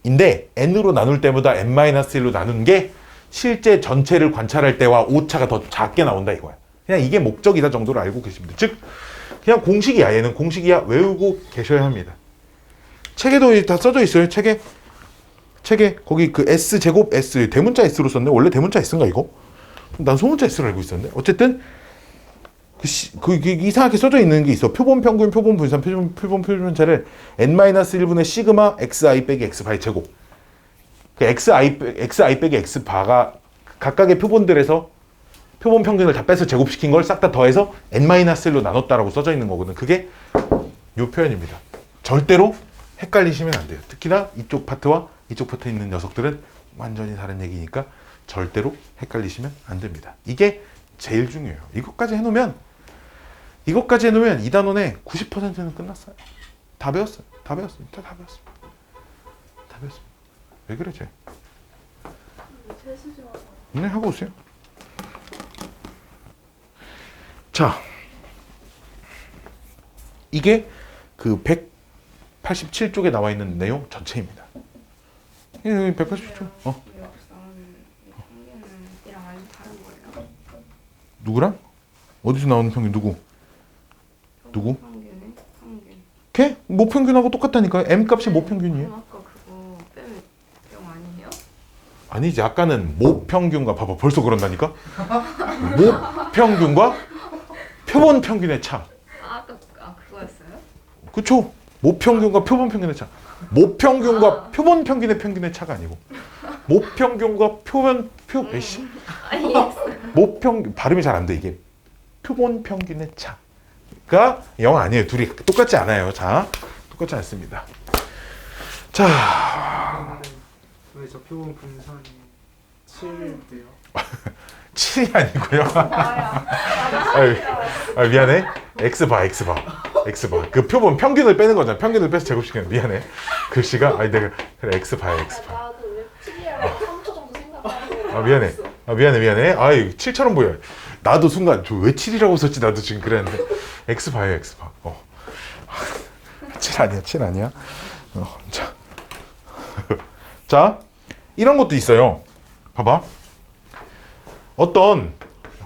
것인데 n으로 나눌 때보다 n-1로 나누는 게 실제 전체를 관찰할 때와 오차가 더 작게 나온다 이거야. 그냥 이게 목적이다 정도로 알고 계십니다. 즉 그냥 공식이야. 얘는 공식이야. 외우고 계셔야 합니다. 책에도 다 써져 있어요. 책에 거기 그 S제곱 S 대문자 S로 썼네. 원래 대문자 S인가 이거? 난 소문자 S로 알고 있었는데. 어쨌든 이상하게 써져 있는 게 있어. 표본 평균, 표본 분산, 표본 표준차를 n-1분의 시그마 xi 빼기 x바의 제곱. 그 xi 빼기 x바가 각각의 표본들에서 표본 평균을 다 빼서 제곱시킨 걸 싹 다 더해서 n-1로 나눴다라고 써져 있는 거거든. 그게 요 표현입니다. 절대로 헷갈리시면 안 돼요. 특히나 이쪽 파트와 이쪽 파트에 있는 녀석들은 완전히 다른 얘기니까 절대로 헷갈리시면 안 됩니다. 이게 제일 중요해요. 이것까지 해놓으면 이 단원의 90%는 끝났어요. 다 배웠어요. 다 배웠습니다. 왜 그래 쟤? 네, 하고 오세요. 자, 이게 그 187쪽에 나와 있는 내용 전체입니다. 187쪽. 누구랑? 어디서 나오는 평균 누구? 걔? 모평균하고 똑같다니까요. M 값이 모평균이에요. 아까 그거 빼면 0 아니에요? 아니지. 아까는 모평균과 봐봐. 벌써 그런다니까. 모평균과 표본 평균의 차. 그거였어요? 그쵸? 모평균과 표본 평균의 차. 모평균과 표본 평균의 차가 아니고 모평균과 에이씨. 모평 발음이 잘 안 돼 이게. 표본 평균의 차가 0 아니에요. 둘이 똑같지 않아요. 자, 똑같지 않습니다. 자, 왜 저 표본 분산이 7대요? 7이 아니고요. 미안해. X바. 그 표본 평균을 빼는 거잖아. 평균을 빼서 제곱시키는. 미안해. 글씨가 내가 그래 X바야. 나도 왜 7이라고 3초 정도 생각하고. 미안해. 7처럼 보여. 나도 순간 왜 7이라고 썼지? 나도 지금 그랬는데 X바예요. X바. 7 아니야. 자, 이런 것도 있어요. 봐봐. 어떤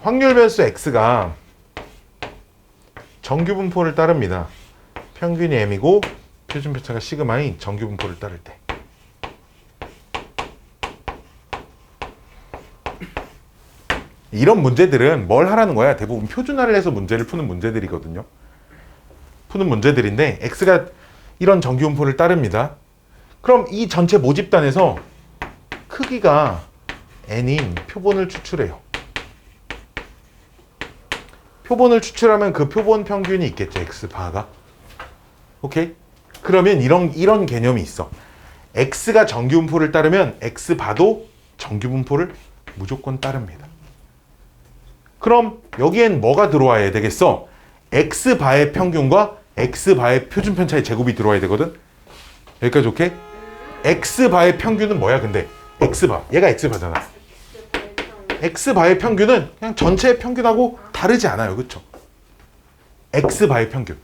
확률 변수 x가 정규 분포를 따릅니다. 평균이 m이고 표준 편차가 시그마인 정규 분포를 따를 때. 이런 문제들은 뭘 하라는 거야? 대부분 표준화를 해서 문제를 푸는 문제들이거든요. 푸는 문제들인데 x가 이런 정규 분포를 따릅니다. 그럼 이 전체 모집단에서 크기가 n인 표본을 추출해요. 표본을 추출하면 그 표본 평균이 있겠죠. x바가. 오케이? 그러면 이런 개념이 있어. x가 정규 분포를 따르면 x바도 정규 분포를 무조건 따릅니다. 그럼 여기엔 뭐가 들어와야 되겠어? x바의 평균과 x바의 표준 편차의 제곱이 들어와야 되거든. 여기까지 오케이? x바의 평균은 뭐야 근데? x바. 얘가 x바잖아. x바의 평균은 그냥 전체의 평균하고 다르지 않아요. 그쵸? x바의 평균.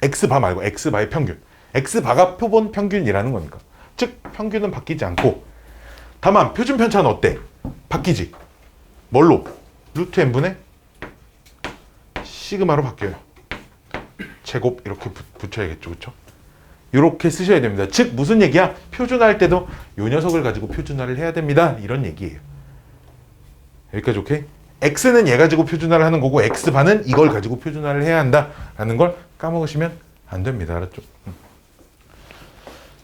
x바 말고 x바의 평균. x바가 표본 평균이라는 거니까. 즉 평균은 바뀌지 않고, 다만 표준 편차는 어때? 바뀌지. 뭘로? 루트 n분의 시그마로 바뀌어요. 제곱 이렇게 붙여야겠죠, 그렇죠? 이렇게 쓰셔야 됩니다. 즉 무슨 얘기야? 표준화할 때도 이 녀석을 가지고 표준화를 해야 됩니다. 이런 얘기예요. 여기까지 오케이? x는 얘 가지고 표준화를 하는 거고 x반은 이걸 가지고 표준화를 해야 한다라는 걸 까먹으시면 안 됩니다. 알았죠?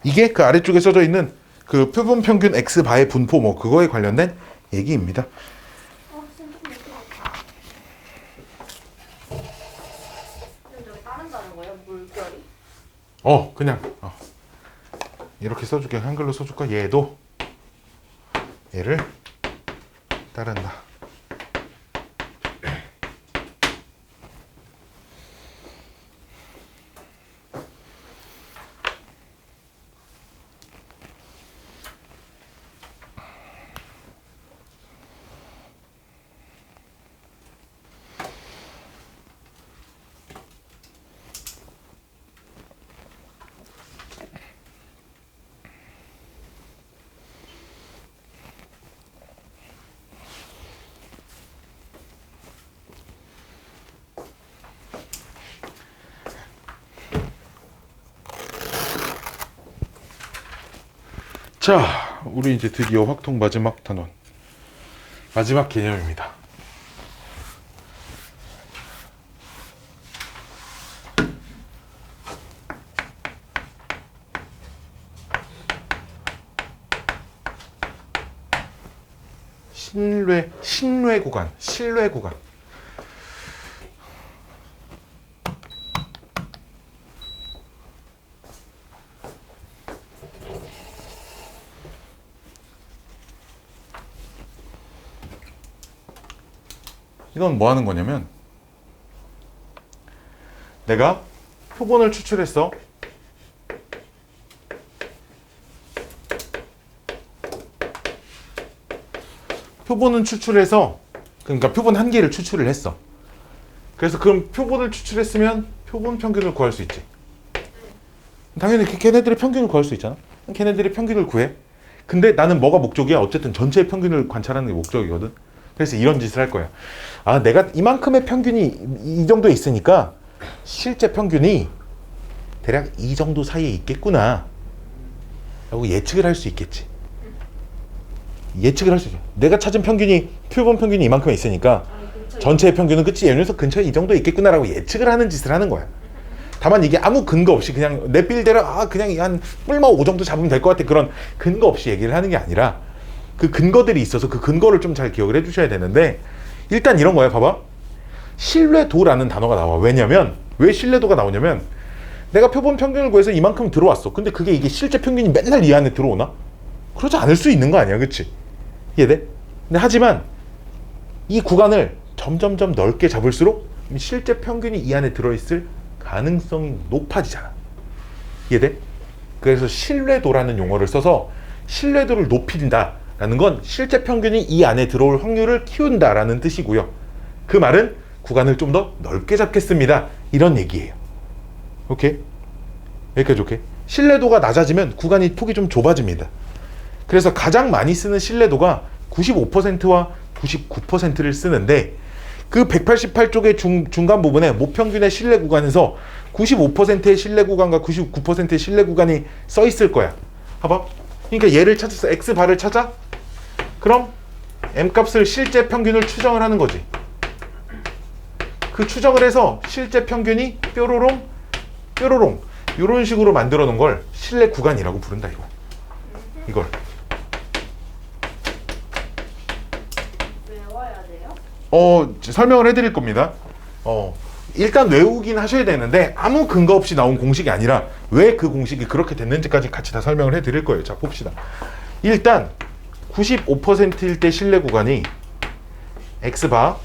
이게 그 아래쪽에 써져 있는 그 표본 평균 x바의 분포 뭐 그거에 관련된 얘기입니다. 선생님 좀 여기 따른다는 거예요? 물결이? 그냥 이렇게 써줄게. 한글로 써줄까? 얘도 얘를 따른다. 자, 우리 이제 드디어 확통 마지막 단원, 마지막 개념입니다. 신뢰 구간, 신뢰 구간. 이건 뭐 하는 거냐면, 내가 표본을 추출했어. 표본은 추출해서, 그러니까 표본 한 개를 추출을 했어. 그래서 그럼 표본을 추출했으면 표본 평균을 구할 수 있지. 당연히 걔네들의 평균을 구할 수 있잖아. 걔네들의 평균을 구해. 근데 나는 뭐가 목적이야? 어쨌든 전체의 평균을 관찰하는 게 목적이거든. 그래서 이런 짓을 할 거야. 아, 내가 이만큼의 평균이 이 정도에 있으니까 실제 평균이 대략 이 정도 사이에 있겠구나 라고 예측을 할 수 있겠지. 예측을 할 수 있어. 내가 찾은 평균이, 표본 평균이 이만큼에 있으니까 전체의 평균은 그치, 얘네에서 근처에 이 정도 있겠구나 라고 예측을 하는 짓을 하는 거야. 다만 이게 아무 근거 없이 그냥 내 필대로 그냥 한 뿔마 5 정도 잡으면 될 것 같아, 그런 근거 없이 얘기를 하는 게 아니라 그 근거들이 있어서 그 근거를 좀 잘 기억을 해주셔야 되는데, 일단 이런 거야. 봐봐. 신뢰도라는 단어가 나와. 왜냐면, 왜 신뢰도가 나오냐면, 내가 표본 평균을 구해서 이만큼 들어왔어. 근데 그게 이게 실제 평균이 맨날 이 안에 들어오나? 그러지 않을 수 있는 거 아니야, 그치? 이해돼? 근데 하지만 이 구간을 점점점 넓게 잡을수록 실제 평균이 이 안에 들어있을 가능성이 높아지잖아. 이해돼? 그래서 신뢰도라는 용어를 써서 신뢰도를 높인다라는 건 실제 평균이 이 안에 들어올 확률을 키운다라는 뜻이고요. 그 말은 구간을 좀 더 넓게 잡겠습니다, 이런 얘기예요. 오케이? 여기까지 오케이? 신뢰도가 낮아지면 구간이 폭이 좀 좁아집니다. 그래서 가장 많이 쓰는 신뢰도가 95%와 99%를 쓰는데, 그 188쪽의 중간 부분에 모평균의 신뢰 구간에서 95%의 신뢰 구간과 99%의 신뢰 구간이 써 있을 거야. 봐봐. 그러니까 얘를 찾아서 x바를 찾아? 그럼 m값을 실제 평균을 추정을 하는 거지. 그 추정을 해서 실제 평균이 뾰로롱 뾰로롱 이런 식으로 만들어 놓은 걸 신뢰 구간이라고 부른다, 이걸. 외워야 돼요? 설명을 해드릴 겁니다. 일단 외우긴 하셔야 되는데, 아무 근거 없이 나온 공식이 아니라 왜 그 공식이 그렇게 됐는지까지 같이 다 설명을 해드릴 거예요. 자, 봅시다. 일단 95%일 때 신뢰 구간이 x바,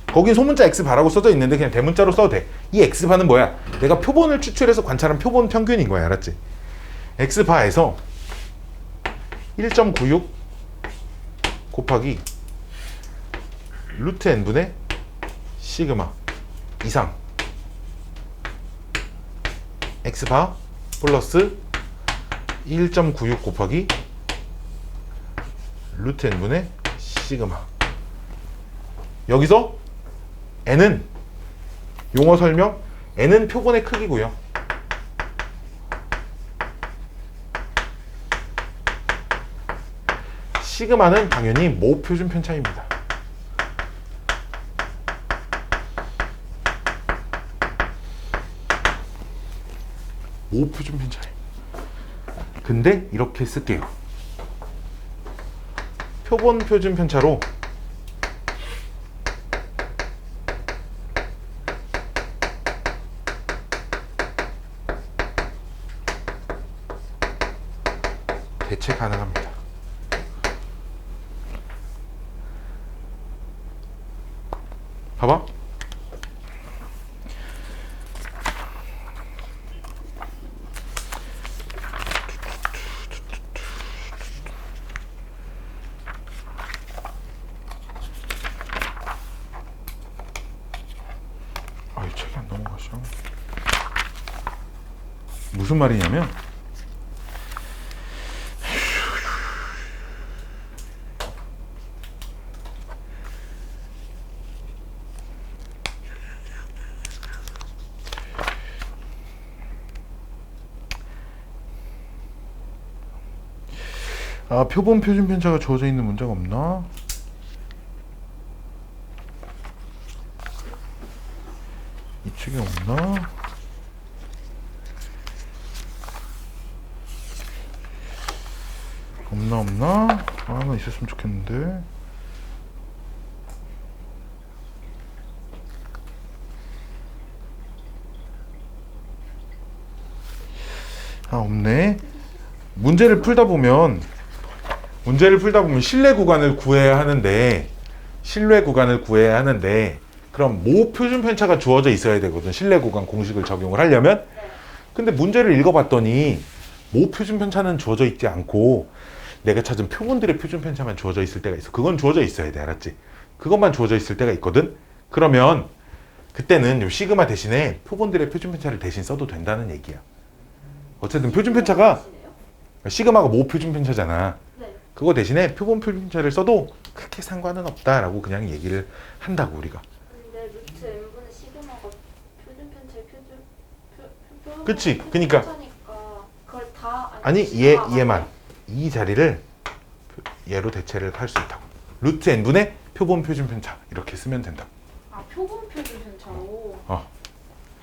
거긴 소문자 x바라고 써져 있는데 그냥 대문자로 써도 돼. 이 x바는 뭐야? 내가 표본을 추출해서 관찰한 표본 평균인 거야, 알았지? x바에서 1.96 곱하기 루트 n분의 시그마 이상 x바 플러스 1.96 곱하기 루트 n분의 시그마. 여기서 n은 용어 설명, n은 표본의 크기고요. 시그마는 당연히 모 표준 편차입니다. 모 표준 편차예요. 근데 이렇게 쓸게요. 표본 표준 편차로 대체 가능합니다. 봐봐. 아, 이 책이 안 넘어가셔. 무슨 말이냐면 표본 표준 편차가 주어져 있는 문제가 없나? 이 책이 없나? 없나? 하나 있었으면 좋겠는데. 없네. 문제를 풀다 보면 실내 구간을 구해야 하는데 그럼 모 표준 편차가 주어져 있어야 되거든. 실내 구간 공식을 적용을 하려면. 근데 문제를 읽어봤더니 모 표준 편차는 주어져 있지 않고 내가 찾은 표본들의 표준 편차만 주어져 있을 때가 있어. 그건 주어져 있어야 돼. 알았지? 그것만 주어져 있을 때가 있거든. 그러면 그때는 요 시그마 대신에 표본들의 표준 편차를 대신 써도 된다는 얘기야. 어쨌든 표준 편차가 시그마가 모 표준 편차잖아. 네. 그거 대신에 표본 표준 편차를 써도 크게 상관은 없다라고 그냥 얘기를 한다고 우리가. 근데 루트 n분의 시그마가 표준 편차의 표준 그치? 그니까. 편차니까 그걸 다 아니 시그마가 얘만 이 자리를 얘로 대체를 할 수 있다고. 루트 n분의 표본 표준 편차 이렇게 쓰면 된다고. 아, 표본 표준 편차로. 어.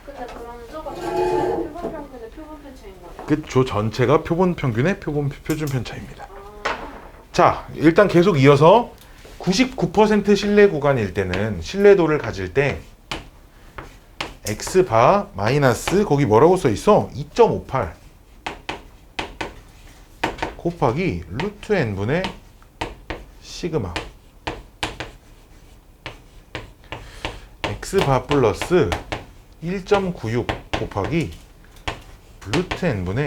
근데 그럼 저거 전체가 표본 평균의 표본 편차인 거예요? 그쵸. 전체가 표본 평균의 표본 표준 편차입니다. 아, 자, 일단 계속 이어서 99% 신뢰 구간일 때는 신뢰도를 가질 때 x바 마이너스 거기 뭐라고 써 있어? 2.58 곱하기 루트 n분의 시그마 x바 플러스 1.96 곱하기 루트 n분의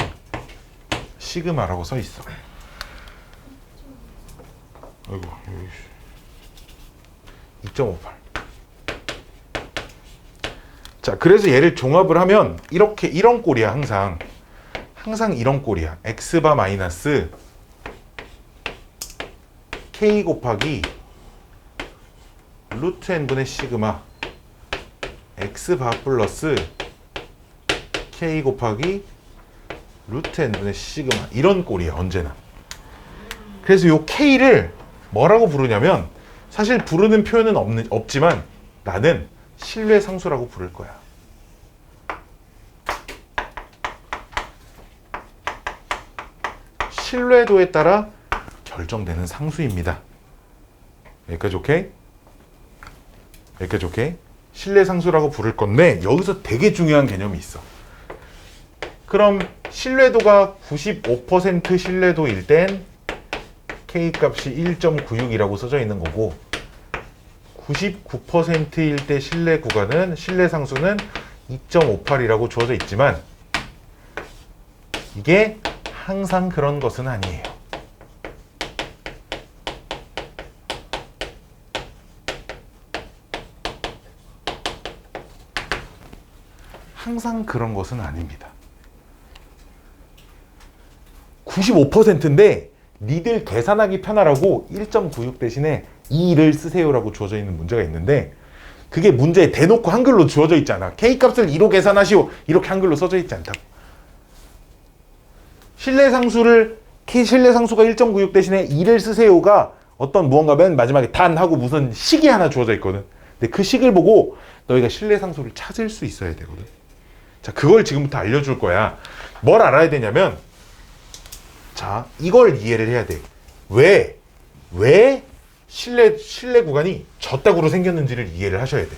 시그마라고 써 있어. 아이고, 2.58. 자, 그래서 얘를 종합을 하면 이렇게 이런 꼴이야. 항상 이런 꼴이야. x바 마이너스 k 곱하기 루트 n분의 시그마 x바 플러스 k 곱하기 루트 n분의 시그마 이런 꼴이야. 언제나. 그래서 요 k를 뭐라고 부르냐면 사실 부르는 표현은 없지만 나는 신뢰 상수라고 부를 거야. 신뢰도에 따라 결정되는 상수입니다. 여기까지 오케이? 여기까지 오케이? 신뢰 상수라고 부를 건데 여기서 되게 중요한 개념이 있어. 그럼 신뢰도가 95% 신뢰도일 땐 K값이 1.96이라고 써져 있는 거고 99%일 때 신뢰 구간은 신뢰 상수는 2.58이라고 주어져 있지만 이게 항상 그런 것은 아니에요. 항상 그런 것은 아닙니다. 95%인데 니들 계산하기 편하라고 1.96 대신에 2를 쓰세요라고 주어져 있는 문제가 있는데 그게 문제에 대놓고 한글로 주어져 있잖아. K값을 2로 계산하시오. 이렇게 한글로 써져 있지 않다고. 실내상수가 1.96 대신에 2를 쓰세요가 어떤 무언가 맨 마지막에 단하고 무슨 식이 하나 주어져 있거든. 근데 그 식을 보고 너희가 실내상수를 찾을 수 있어야 되거든. 자, 그걸 지금부터 알려줄 거야. 뭘 알아야 되냐면 자, 이걸 이해를 해야 돼. 왜 실내 구간이 저따구로 생겼는지를 이해를 하셔야 돼.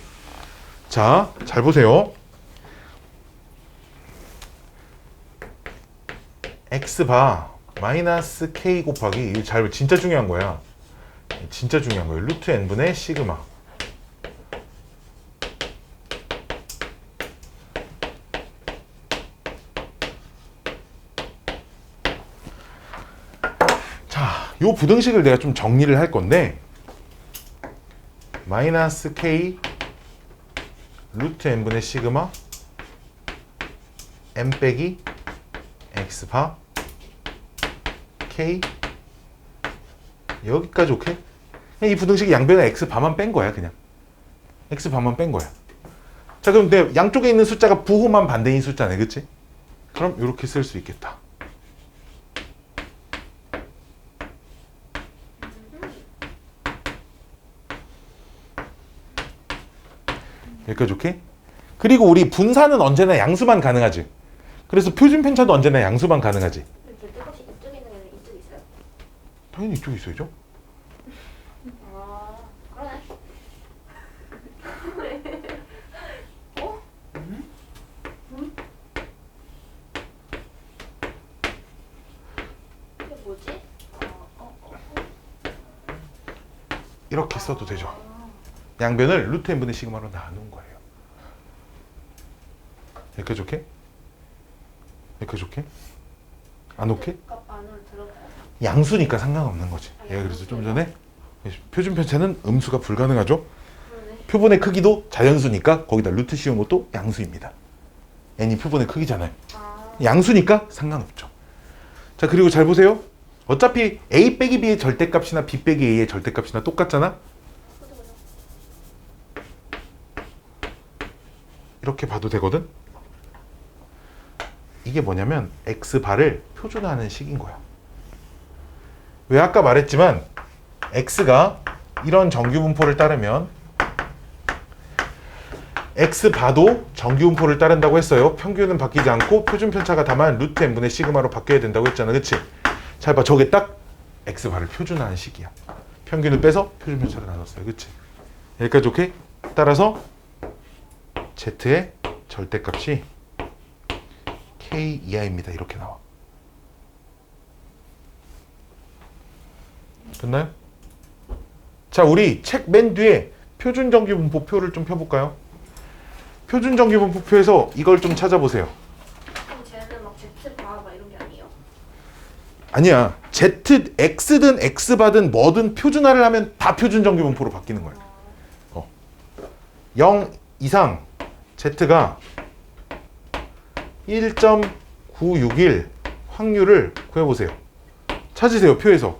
자, 잘 보세요. x바 마이너스 k 곱하기 이거 잘 진짜 중요한 거야. 진짜 중요한 거예요. 루트 n분의 시그마. 자, 요 부등식을 내가 좀 정리를 할 건데 마이너스 k 루트 n분의 시그마 n 빼기 x바 k 여기까지 오케이? 이 부등식이 양변에 x바만 뺀 거야. 그냥 x바만 뺀 거야. 자, 그럼 내 양쪽에 있는 숫자가 부호만 반대인 숫자네. 그치? 그럼 이렇게 쓸 수 있겠다. 여기까지 오케이? 그리고 우리 분산은 언제나 양수만 가능하지. 그래서 표준 편차도 언제나 양수만 가능하지. 절대값이 이쪽에 있는 게 이쪽에 있어요? 당연히 이쪽에 있어야죠. 아, 그러네. 어? 이게 뭐지? 이렇게 써도 되죠. 양변을 루트 n분의 시그마로 나눈 거예요. 여기까지 오케이? 여기까지 오케이? 안 오케이? 값 안으로 들어가요. 양수니까 상관없는 거지. 얘가 그래서 좀 전에 표준 편차는 음수가 불가능하죠. 그러네. 표본의 크기도 자연수니까 거기다 루트 씌운 것도 양수입니다. n이 표본의 크기잖아요. 아, 양수니까 상관없죠. 자, 그리고 잘 보세요. 어차피 a 빼기 b의 절대값이나 b 빼기 a의 절대값이나 똑같잖아. 그죠, 그죠. 이렇게 봐도 되거든. 이게 뭐냐면 x바를 표준화하는 식인 거야. 왜 아까 말했지만 x가 이런 정규분포를 따르면 x바도 정규분포를 따른다고 했어요. 평균은 바뀌지 않고 표준 편차가 다만 루트 n분의 시그마로 바뀌어야 된다고 했잖아. 그치? 잘 봐. 저게 딱 x바를 표준화하는 식이야. 평균을 빼서 표준 편차를 나눴어요. 그치? 여기까지 오케이? 따라서 z의 절대값이 k 이하입니다. 이렇게 나와. 됐나요? 자, 우리 책 맨 뒤에 표준 정규분포표를 좀 펴볼까요? 표준 정규분포표에서 이걸 좀 찾아보세요. 그럼 쟤는 막 Z 바 막 이런 게 아니에요? 아니야. z, x든 x바든 뭐든 표준화를 하면 다 표준 정규분포로 바뀌는 거야. 0 이상 z가 1.961 확률을 구해보세요. 찾으세요. 표에서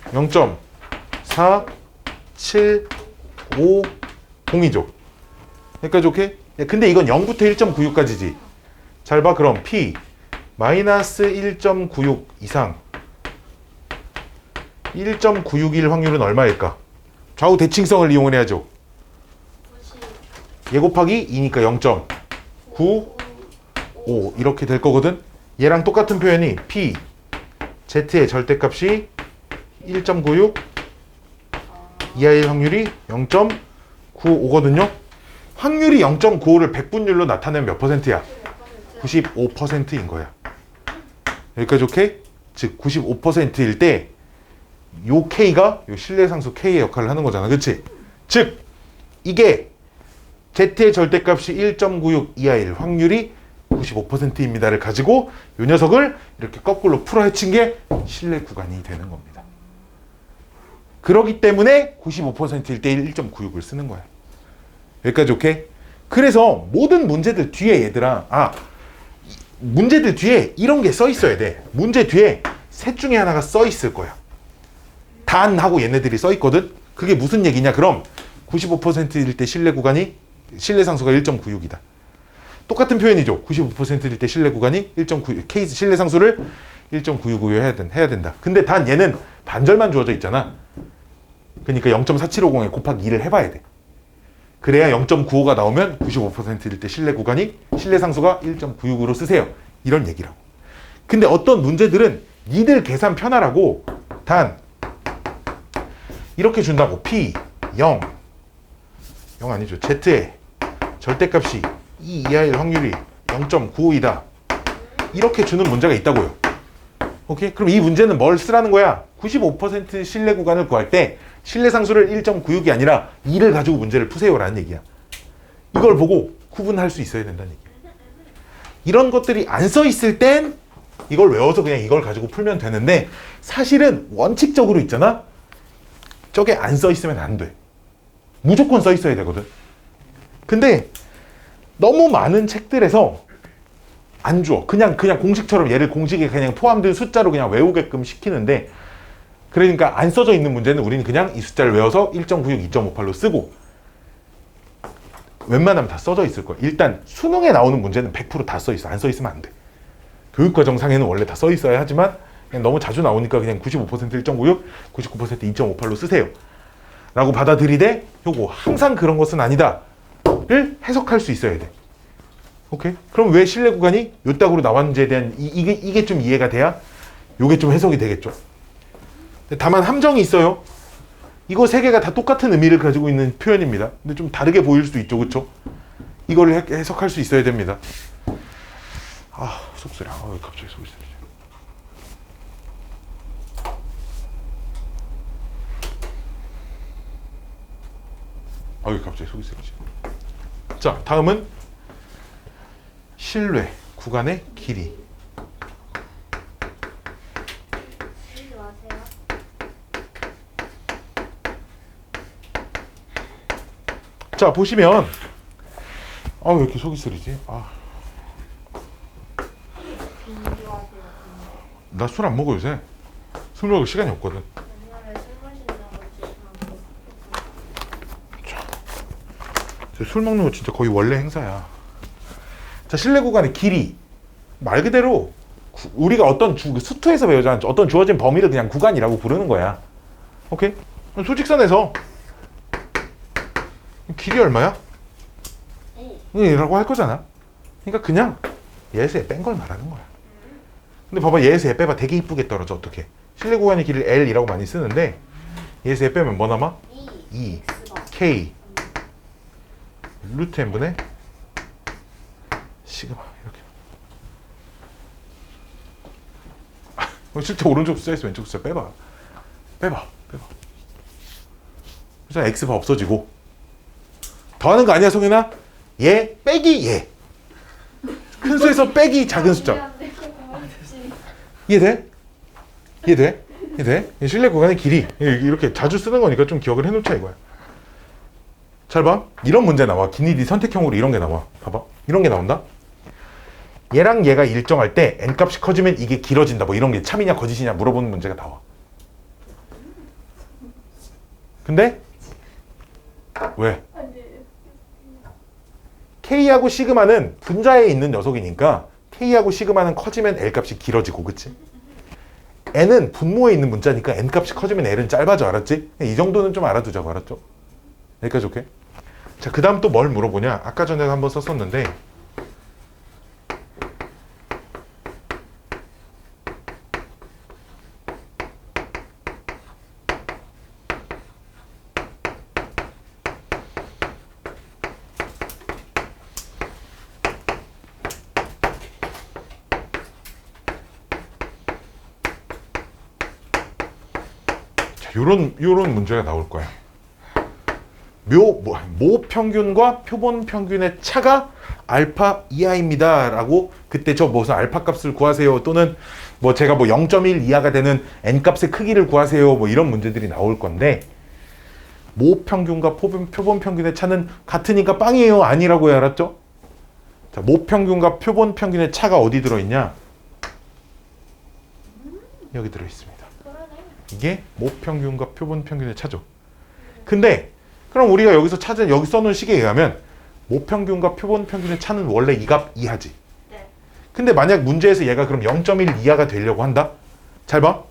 0.475이죠. 여기까지 오케이? 근데 이건 0부터 1.96까지지. 잘 봐. 그럼 p 마이너스 1.96 이상 1.961 확률은 얼마일까? 좌우 대칭성을 이용을 해야죠. 90. 얘 곱하기 2니까 0.95 이렇게 될 거거든. 얘랑 똑같은 표현이 p z의 절대값이 1.96 이하의 확률이 0.95거든요. 확률이 0.95를 백분율로 나타내면 몇 퍼센트야? 95%인 거야. 여기까지 오케이? 즉 95%일 때 요 k가 요 실내상수 k의 역할을 하는 거잖아. 그치? 즉 이게 z의 절대값이 1.96 이하일 확률이 95%입니다를 가지고 요 녀석을 이렇게 거꾸로 풀어 헤친 게 실내 구간이 되는 겁니다. 그렇기 때문에 95%일 때 1.96을 쓰는 거야. 여기까지 오케이? 그래서 모든 문제들 뒤에 얘들아 문제들 뒤에 이런 게 써 있어야 돼. 문제 뒤에 셋 중에 하나가 써 있을 거야. 단하고 얘네들이 써 있거든. 그게 무슨 얘기냐? 그럼 95%일 때 신뢰 구간이 신뢰 상수가 1.96이다. 똑같은 표현이죠. 95%일 때 신뢰 구간이 1.96 케이스 신뢰 상수를 1.965 해야 된다. 근데 단 얘는 반절만 주어져 있잖아. 그러니까 0.4750에 곱하기 2를 해봐야 돼. 그래야 0.95가 나오면 95%일 때 신뢰 구간이 신뢰 상수가 1.96으로 쓰세요. 이런 얘기라고. 근데 어떤 문제들은 니들 계산 편하라고 단 이렇게 준다고. P 0 아니죠. Z의 절대값이 2 이하일 확률이 0.95이다. 이렇게 주는 문제가 있다고요. 오케이? 그럼 이 문제는 뭘 쓰라는 거야? 95% 신뢰 구간을 구할 때 신뢰 상수를 1.96이 아니라 2를 가지고 문제를 푸세요라는 얘기야. 이걸 보고 구분할 수 있어야 된다는 얘기야. 이런 것들이 안 써 있을 땐 이걸 외워서 그냥 이걸 가지고 풀면 되는데 사실은 원칙적으로 있잖아. 저게 안 써 있으면 안 돼. 무조건 써 있어야 되거든. 근데 너무 많은 책들에서 안 줘. 그냥 공식처럼 얘를 공식에 그냥 포함된 숫자로 그냥 외우게끔 시키는데 그러니까 안 써져 있는 문제는 우리는 그냥 이 숫자를 외워서 1.96, 2.58로 쓰고 웬만하면 다 써져 있을 거야. 일단 수능에 나오는 문제는 100% 다 써 있어. 안 써 있으면 안 돼. 교육과정상에는 원래 다 써 있어야 하지만 그냥 너무 자주 나오니까 그냥 95% 1.96, 99% 2.58로 쓰세요. 라고 받아들이되 요거 항상 그런 것은 아니다. 를 해석할 수 있어야 돼. 오케이? 그럼 왜 신뢰 구간이 요 딱으로 나왔는지에 대한 이게 좀 이해가 돼야 요게 좀 해석이 되겠죠. 다만 함정이 있어요. 이거 세 개가 다 똑같은 의미를 가지고 있는 표현입니다. 근데 좀 다르게 보일 수도 있죠. 그쵸? 이걸 해석할 수 있어야 됩니다. 아, 속쓰려. 갑자기 속이 쓰리죠. 갑자기 속이 쓰리지. 자, 다음은 신뢰 구간의 길이. 쓰지 마세요. 자, 보시면 왜 이렇게 속이 쓰리지? 비교하세요. 나 술 안 먹어 요새. 술 먹을 시간이 없거든. 옛날에 술 마시는 거 술 먹는 거 진짜 거의 원래 행사야. 자, 신뢰 구간의 길이. 말 그대로 우리가 어떤 수투에서 배우잖아. 어떤 주어진 범위를 그냥 구간이라고 부르는 거야. 오케이? 수직선에서 길이 얼마야? 이라고 할 거잖아. 그러니까 그냥 예수에 뺀 걸 말하는 거야. 근데 봐봐, 예수에 빼봐. 되게 이쁘게 떨어져. 어떻게? 신뢰 구간의 길이를 L이라고 많이 쓰는데 예수에 빼면 뭐 남아? 2 K 루트 n분의 시그마. 이렇게. 실제 오른쪽 숫자 있으면 왼쪽 숫자 빼봐. 그래서 x가 없어지고 더하는 거 아니야, 성현아? 얘 빼기 얘. 큰 수에서 빼기 작은 숫자. 이해돼? 신뢰 구간의 길이. 이렇게 자주 쓰는 거니까 좀 기억을 해놓자 이거야. 잘 봐. 이런 문제 나와. 기니디 선택형으로 이런 게 나와. 봐봐. 이런 게 나온다. 얘랑 얘가 일정할 때 n값이 커지면 이게 길어진다. 뭐 이런 게 참이냐 거짓이냐 물어보는 문제가 나와. 근데 왜? K하고 시그마는 분자에 있는 녀석이니까 K하고 시그마는 커지면 L값이 길어지고, 그치? N은 분모에 있는 문자니까 N값이 커지면 L은 짧아져. 알았지? 이 정도는 좀 알아두자고. 알았죠? 여기까지 오케이? 자, 그 다음 또 뭘 물어보냐? 아까 전에 한번 썼었는데 요런 문제가 나올 거야. 모 평균과 표본 평균의 차가 알파 이하입니다. 라고 그때 저 무슨 알파 값을 구하세요. 또는 뭐 제가 뭐 0.1 이하가 되는 n 값의 크기를 구하세요. 뭐 이런 문제들이 나올 건데 모 평균과 표본 평균의 차는 같으니까 빵이에요. 아니라고요. 알았죠? 자, 모평균과 표본 평균의 차가 어디 들어있냐? 여기 들어있습니다. 그러네. 이게 모평균과 표본 평균의 차죠. 근데 그럼 우리가 여기서 찾은 여기 써놓은 식에 의하면 모평균과 표본 평균의 차는 원래 이 값 이하지. 네. 근데 만약 문제에서 얘가 그럼 0.1 이하가 되려고 한다? 잘 봐.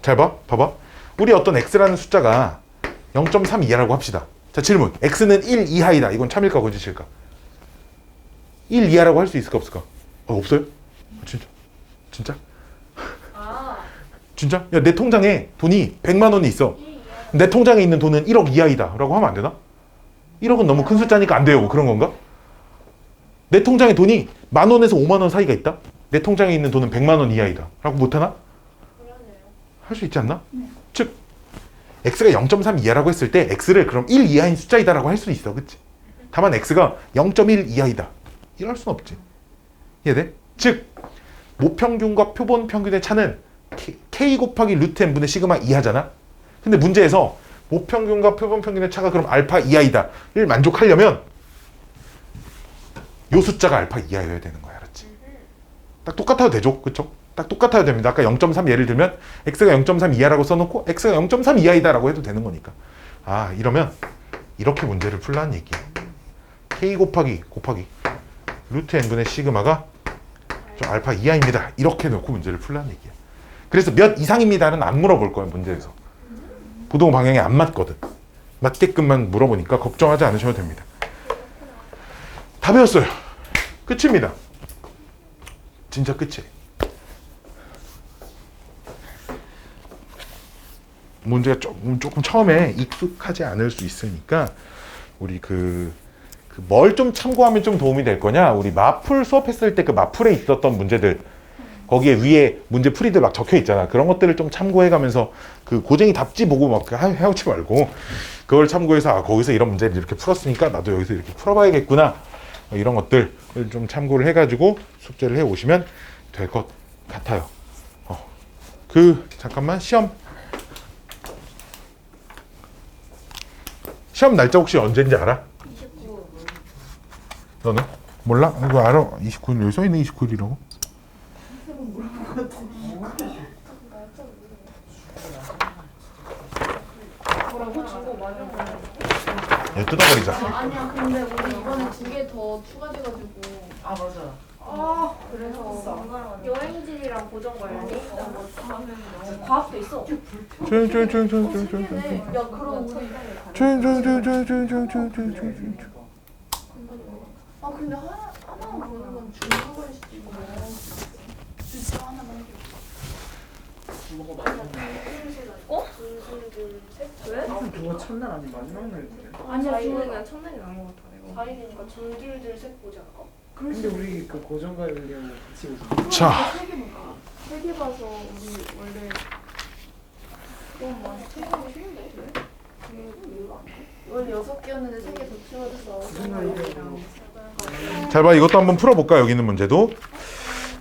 잘 봐. 봐봐. 우리 어떤 x라는 숫자가 0.3 이하라고 합시다. 자, 질문. x는 1 이하이다. 이건 참일까 거짓일까? 1 이하라고 할 수 있을까 없을까? 없어요? 진짜? 진짜? 아, 진짜? 야, 내 통장에 돈이 100만 원이 있어. 1 이하. 내 통장에 있는 돈은 1억 이하이다 라고 하면 안 되나? 1억은 너무 큰 숫자니까 안 돼요. 뭐 그런 건가? 내 통장에 돈이 10,000원에서 50,000원 사이가 있다? 내 통장에 있는 돈은 100만 원 이하이다 라고 못하나? 그러네요. 할 수 있지 않나? 즉 x가 0.3 이하라고 했을 때 x를 그럼 1 이하인 숫자이다 라고 할 수 있어. 그치? 다만 x가 0.1 이하이다 이럴 순 없지. 이해돼? 즉 모평균과 표본 평균의 차는 k 곱하기 루트 n분의 시그마 이하잖아. 근데 문제에서 모평균과 표본 평균의 차가 그럼 알파 이하이다를 만족하려면 요 숫자가 알파 이하여야 되는 거야. 알았지? 딱 똑같아도 되죠. 그쵸? 딱 똑같아야 됩니다. 아까 0.3 예를 들면 x가 0.3 이하라고 써놓고 x가 0.3 이하이다 라고 해도 되는 거니까. 아, 이러면 이렇게 문제를 풀라는 얘기야. k 곱하기 루트 n분의 시그마가 저 알파 이하입니다. 이렇게 놓고 문제를 풀라는 얘기야. 그래서 몇 이상입니다는 안 물어볼 거야. 문제에서. 보동 방향이 안 맞거든. 맞게끔만 물어보니까 걱정하지 않으셔도 됩니다. 다 배웠어요. 끝입니다. 진짜 끝이에요. 문제가 조금 처음에 익숙하지 않을 수 있으니까 우리 뭘 좀 참고하면 좀 도움이 될 거냐? 우리 마풀 수업했을 때 그 마풀에 있었던 문제들 거기에 위에 문제 풀이들 막 적혀 있잖아. 그런 것들을 좀 참고해 가면서 그 고쟁이 답지 보고 막 헤엄치 말고 그걸 참고해서 아, 거기서 이런 문제를 이렇게 풀었으니까 나도 여기서 이렇게 풀어봐야겠구나. 이런 것들을 좀 참고를 해가지고 숙제를 해 오시면 될 것 같아요. 잠깐만 시험 날짜 혹시 언제인지 알아? 29. 너는? 몰라? 이거 알아? 29일 여기 써있는 29일이라고? 뭐라고? 중고 맞아. 얘 뜯어버리자. 아니야, 근데 우리 이번에 2개 더 추가돼가지고. 아 맞아. 아, 그래서 여행지랑 고정 관련이 과학도 있어. 조용조용조용조용조용조용. 야, 그럼 우리 조용조용조용조용조용조용조용. 아, 근데 하나만 보는 건 중국을 수도 있고. 진짜 하나만 어? 왜? 그거 첫날 아니 마지막 날인데. 아니야, 중국은 첫날이 나은 것 같아. 4일이니까 둘둘둘 셋 보지 않을까? 근데 우리 그 고정 관리하고 같이 오자. 자, 세개 봐서 우리 원래 너무 많이 챙기기 쉬운데? 원래 6개였는데 3개 더 추가돼서 잘 봐. 이것도 한번 풀어볼까? 여기 있는 문제도.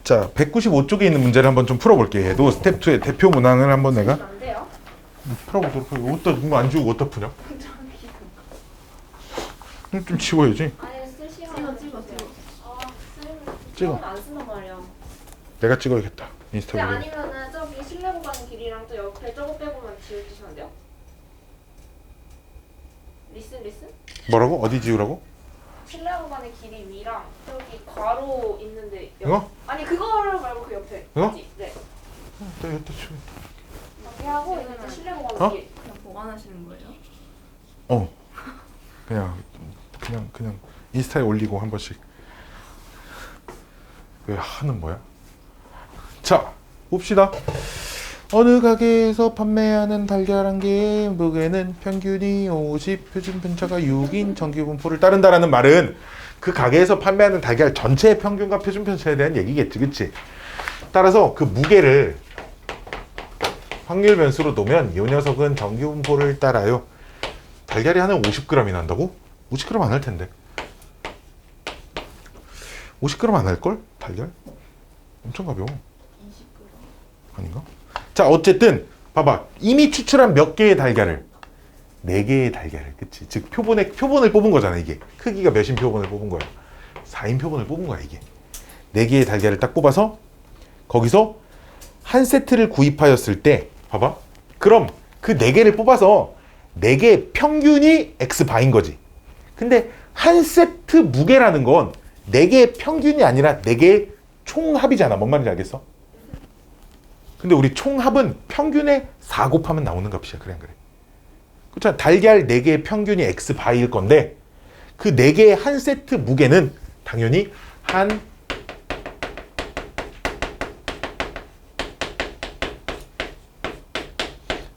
자, 195쪽에 있는 문제를 한번 좀 풀어볼게. 얘도 스텝 2의 대표 문항을 한번 내가 안 돼요? 풀어보도록 하고. 어디다 누구 안 주고 어디다 푸냐? 좀 치워야지. 아니, 쓰시면 찍어. 아, 찍어. 안 쓴단 말이야. 내가 찍어야겠다. 근데 인스타그램. 아니면은 저기 실내고 가는 길이랑 또 옆에 저거 빼고만 지워주시면 돼요? 리슨? 뭐라고? 어디 지우라고? 실내고 가는 길이 위랑 저기 괄호 있는데 이거? 아니 그거를 말고 그 옆에 이거? 그치? 네. 내가 여기다 치워. 이렇게 하고 이제 실내고 가는 어? 길 그냥 보관하시는 거예요? 그냥 인스타에 올리고 한 번씩. 왜 하는 거야? 자, 봅시다. 어느 가게에서 판매하는 달걀 한 개의 무게는 평균이 50, 표준 편차가 6인 정규 분포를 따른다라는 말은 그 가게에서 판매하는 달걀 전체의 평균과 표준 편차에 대한 얘기겠지, 그치? 따라서 그 무게를 확률 변수로 놓으면 이 녀석은 정규 분포를 따라요. 달걀이 한 50g이 난다고? 50g 안 할 텐데. 50g 안 할걸? 달걀? 엄청 가벼워. 20g 아닌가? 자, 어쨌든 봐봐. 이미 추출한 몇 개의 달걀을 4개의 달걀을, 그치? 즉 표본을 뽑은 거잖아. 이게 크기가 몇인 표본을 뽑은 거야. 4인 표본을 뽑은 거야 이게. 4개의 달걀을 딱 뽑아서 거기서 한 세트를 구입하였을 때 봐봐. 그럼 그 4개를 뽑아서 4개의 평균이 X바인 거지. 근데 한 세트 무게라는 건 4개의 평균이 아니라 4개의 총합이잖아. 뭔 말인지 알겠어? 근데 우리 총합은 평균에 4 곱하면 나오는 값이야. 그래 안 그래? 그렇잖아. 달걀 4개의 평균이 X바일 건데 그 4개의 한 세트 무게는 당연히 한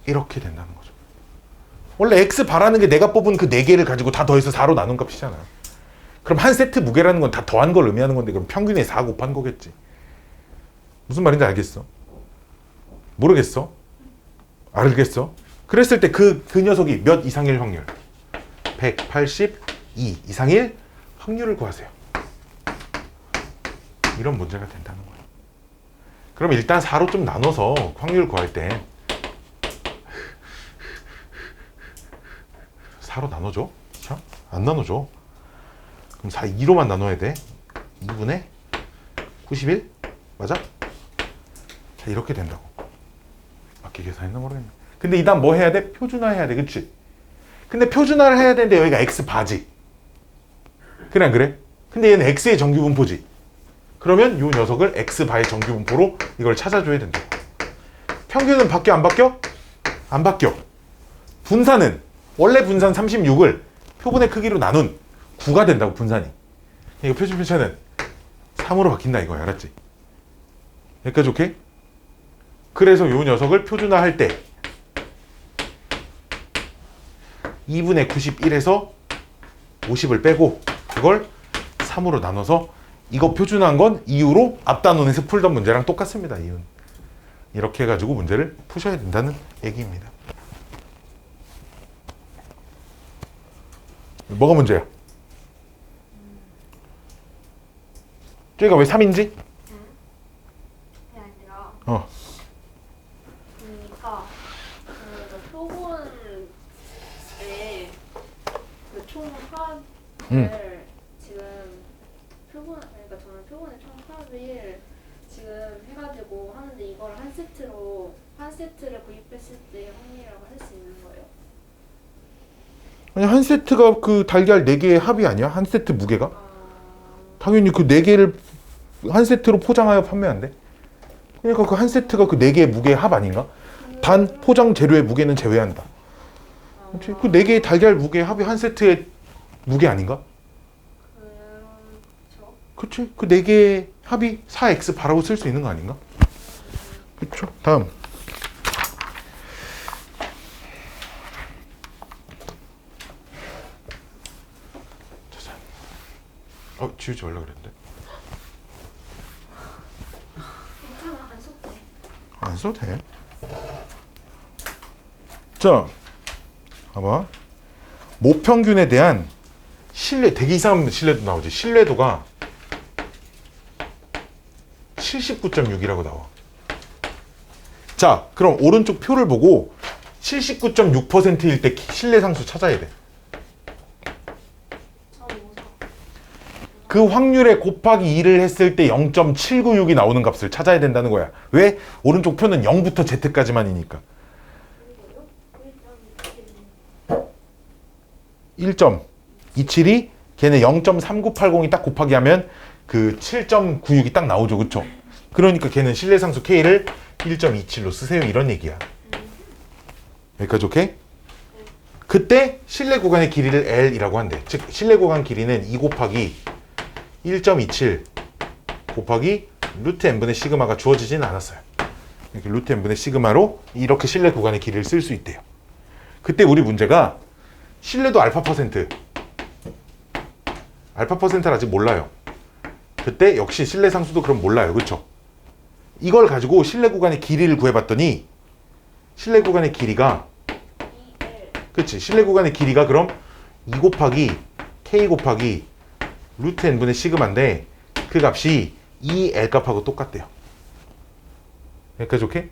이렇게 된다는 거죠. 원래 X 바라는 게 내가 뽑은 그 4개를 가지고 다 더해서 4로 나눈 값이잖아. 그럼 한 세트 무게라는 건 다 더한 걸 의미하는 건데 그럼 평균에 4 곱한 거겠지. 무슨 말인지 알겠어? 모르겠어? 알겠어? 그랬을 때 그 녀석이 몇 이상일 확률? 182 이상일 확률을 구하세요. 이런 문제가 된다는 거예요. 그럼 일단 4로 좀 나눠서 확률 구할 때 4로 나눠줘? 자, 안 나눠줘. 그럼 4, 2로만 나눠야 돼. 2분의 91? 맞아? 자, 이렇게 된다고. 맞게 계산했나 모르겠네. 근데 이 다음 뭐 해야 돼? 표준화 해야 돼. 그치? 근데 표준화를 해야 되는데 여기가 X바지. 그래 안 그래? 근데 얘는 X의 정규분포지. 그러면 이 녀석을 X바의 정규분포로 이걸 찾아줘야 된다. 평균은 바뀌어 안 바뀌어? 안 바뀌어. 분산은 원래 분산 36을 표본의 크기로 나눈 9가 된다고 분산이. 이거 표준 편차는 3으로 바뀐다 이거야. 알았지? 여기까지 오케이? 그래서 이 녀석을 표준화할 때 2분의 91에서 50을 빼고 그걸 3으로 나눠서 이거 표준화한 건 이유로 앞단원에서 풀던 문제랑 똑같습니다. 이유는. 이렇게 해가지고 문제를 푸셔야 된다는 얘기입니다. 뭐가 문제야? 저희가 왜 3인지? 그게 아니라 어. 그러니까 그 표본의 그 총합을 지금 그러니까 저는 표본의 총합을 지금 해가지고 하는데 이걸 한 세트를 구입했을 때 확률이라고 할 수 있는 거예요. 아니 한 세트가 그 달걀 4개의 합이 아니야? 한 세트 무게가? 당연히 그 4개를 한 세트로 포장하여 판매한대. 그러니까 그 한 세트가 그 4개의 무게의 합 아닌가? 단 포장 재료의 무게는 제외한다. 그렇지? 그 4개의 달걀 무게의 합이 한 세트의 무게 아닌가? 그렇죠. 그렇지? 그 4개의 합이 4x 바라고 쓸 수 있는 거 아닌가? 그렇죠? 다음. 지우지 말라 그랬는데. 괜찮아, 안 써도 돼. 안 써도 돼. 자, 봐봐. 모평균에 대한 신뢰, 되게 이상한 신뢰도 나오지. 신뢰도가 79.6이라고 나와. 자, 그럼 오른쪽 표를 보고 79.6%일 때 신뢰상수 찾아야 돼. 그 확률에 곱하기 2를 했을 때 0.796이 나오는 값을 찾아야 된다는 거야. 왜? 오른쪽 표는 0부터 Z까지만이니까. 1.272 걔네 0.3980이 딱 곱하기 하면 그 7.96이 딱 나오죠. 그쵸? 그러니까 걔는 신뢰상수 K를 1.27로 쓰세요. 이런 얘기야. 여기까지 오케이? 그때 신뢰 구간의 길이를 L이라고 한대. 즉 신뢰 구간 길이는 2 곱하기 1.27 곱하기 루트 n분의 시그마가 주어지진 않았어요. 이렇게 루트 n분의 시그마로 이렇게 신뢰 구간의 길이를 쓸 수 있대요. 그때 우리 문제가 신뢰도 알파 퍼센트를 아직 몰라요. 그때 역시 신뢰 상수도 그럼 몰라요. 그렇죠? 이걸 가지고 신뢰 구간의 길이를 구해봤더니 신뢰 구간의 길이가 그렇지. 신뢰 구간의 길이가 그럼 2 곱하기 k 곱하기 루트 n분의 시그마인데 그 값이 2L 값하고 똑같대요. 여기까지 오케이?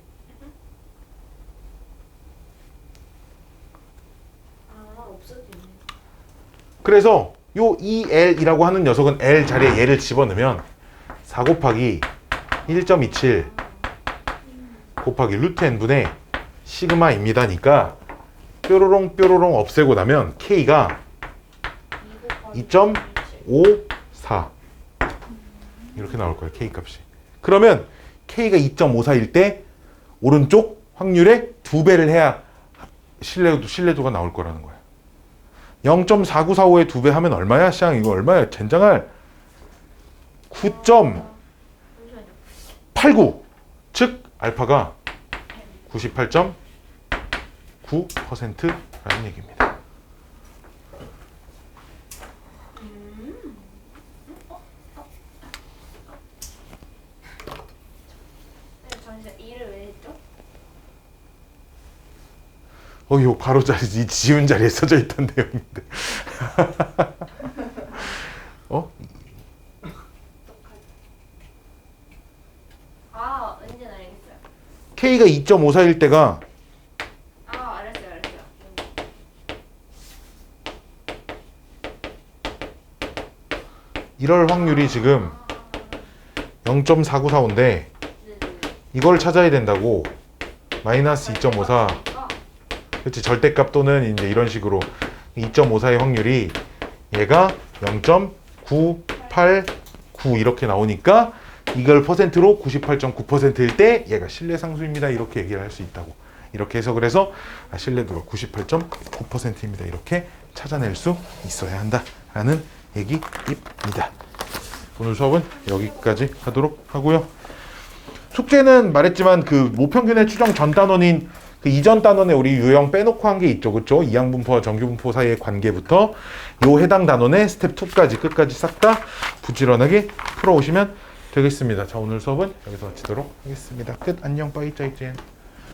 없어지네. 그래서 요 2L이라고 하는 녀석은 L 자리에 얘를 집어넣으면 4 곱하기 1.27 곱하기 루트 n분의 시그마입니다니까 뾰로롱 뾰로롱 없애고 나면 K가 2.54 이렇게 나올 거예요. K 값이. 그러면 K가 2.54일 때 오른쪽 확률의 2배를 해야 신뢰도가 나올 거라는 거예요. 0.4945에 2배 하면 얼마야? 시앙 이거 얼마야? 젠장할 9.89 즉 알파가 98.9%라는 얘기입니다. 잠시만, 일을 왜 했죠? 요 바로 자리 이 지운 자리에 써져 있던 내용인데. 아, 왠지 알겠어요. K가 2.54일 때가 아, 알았어요. 이럴 확률이 지금 0.4945인데 네네네. 이걸 찾아야 된다고. 마이너스 2.54 그렇지. 절대값 또는 이제 이런 식으로 2.54의 확률이 얘가 0.989 이렇게 나오니까 이걸 퍼센트로 98.9%일 때 얘가 신뢰상수입니다. 이렇게 얘기를 할 수 있다고. 이렇게 해서 그래서 신뢰도가 98.9%입니다. 이렇게 찾아낼 수 있어야 한다라는 얘기입니다. 오늘 수업은 여기까지 하도록 하고요. 숙제는 말했지만 그 모평균의 추정 전 단원인 그 이전 단원에 우리 유형 빼놓고 한 게 있죠. 그렇죠? 이항분포와 정규분포 사이의 관계부터 요 해당 단원의 스텝 2까지 끝까지 싹 다 부지런하게 풀어오시면 되겠습니다. 자, 오늘 수업은 여기서 마치도록 하겠습니다. 끝. 안녕. 빠이 짜이젠.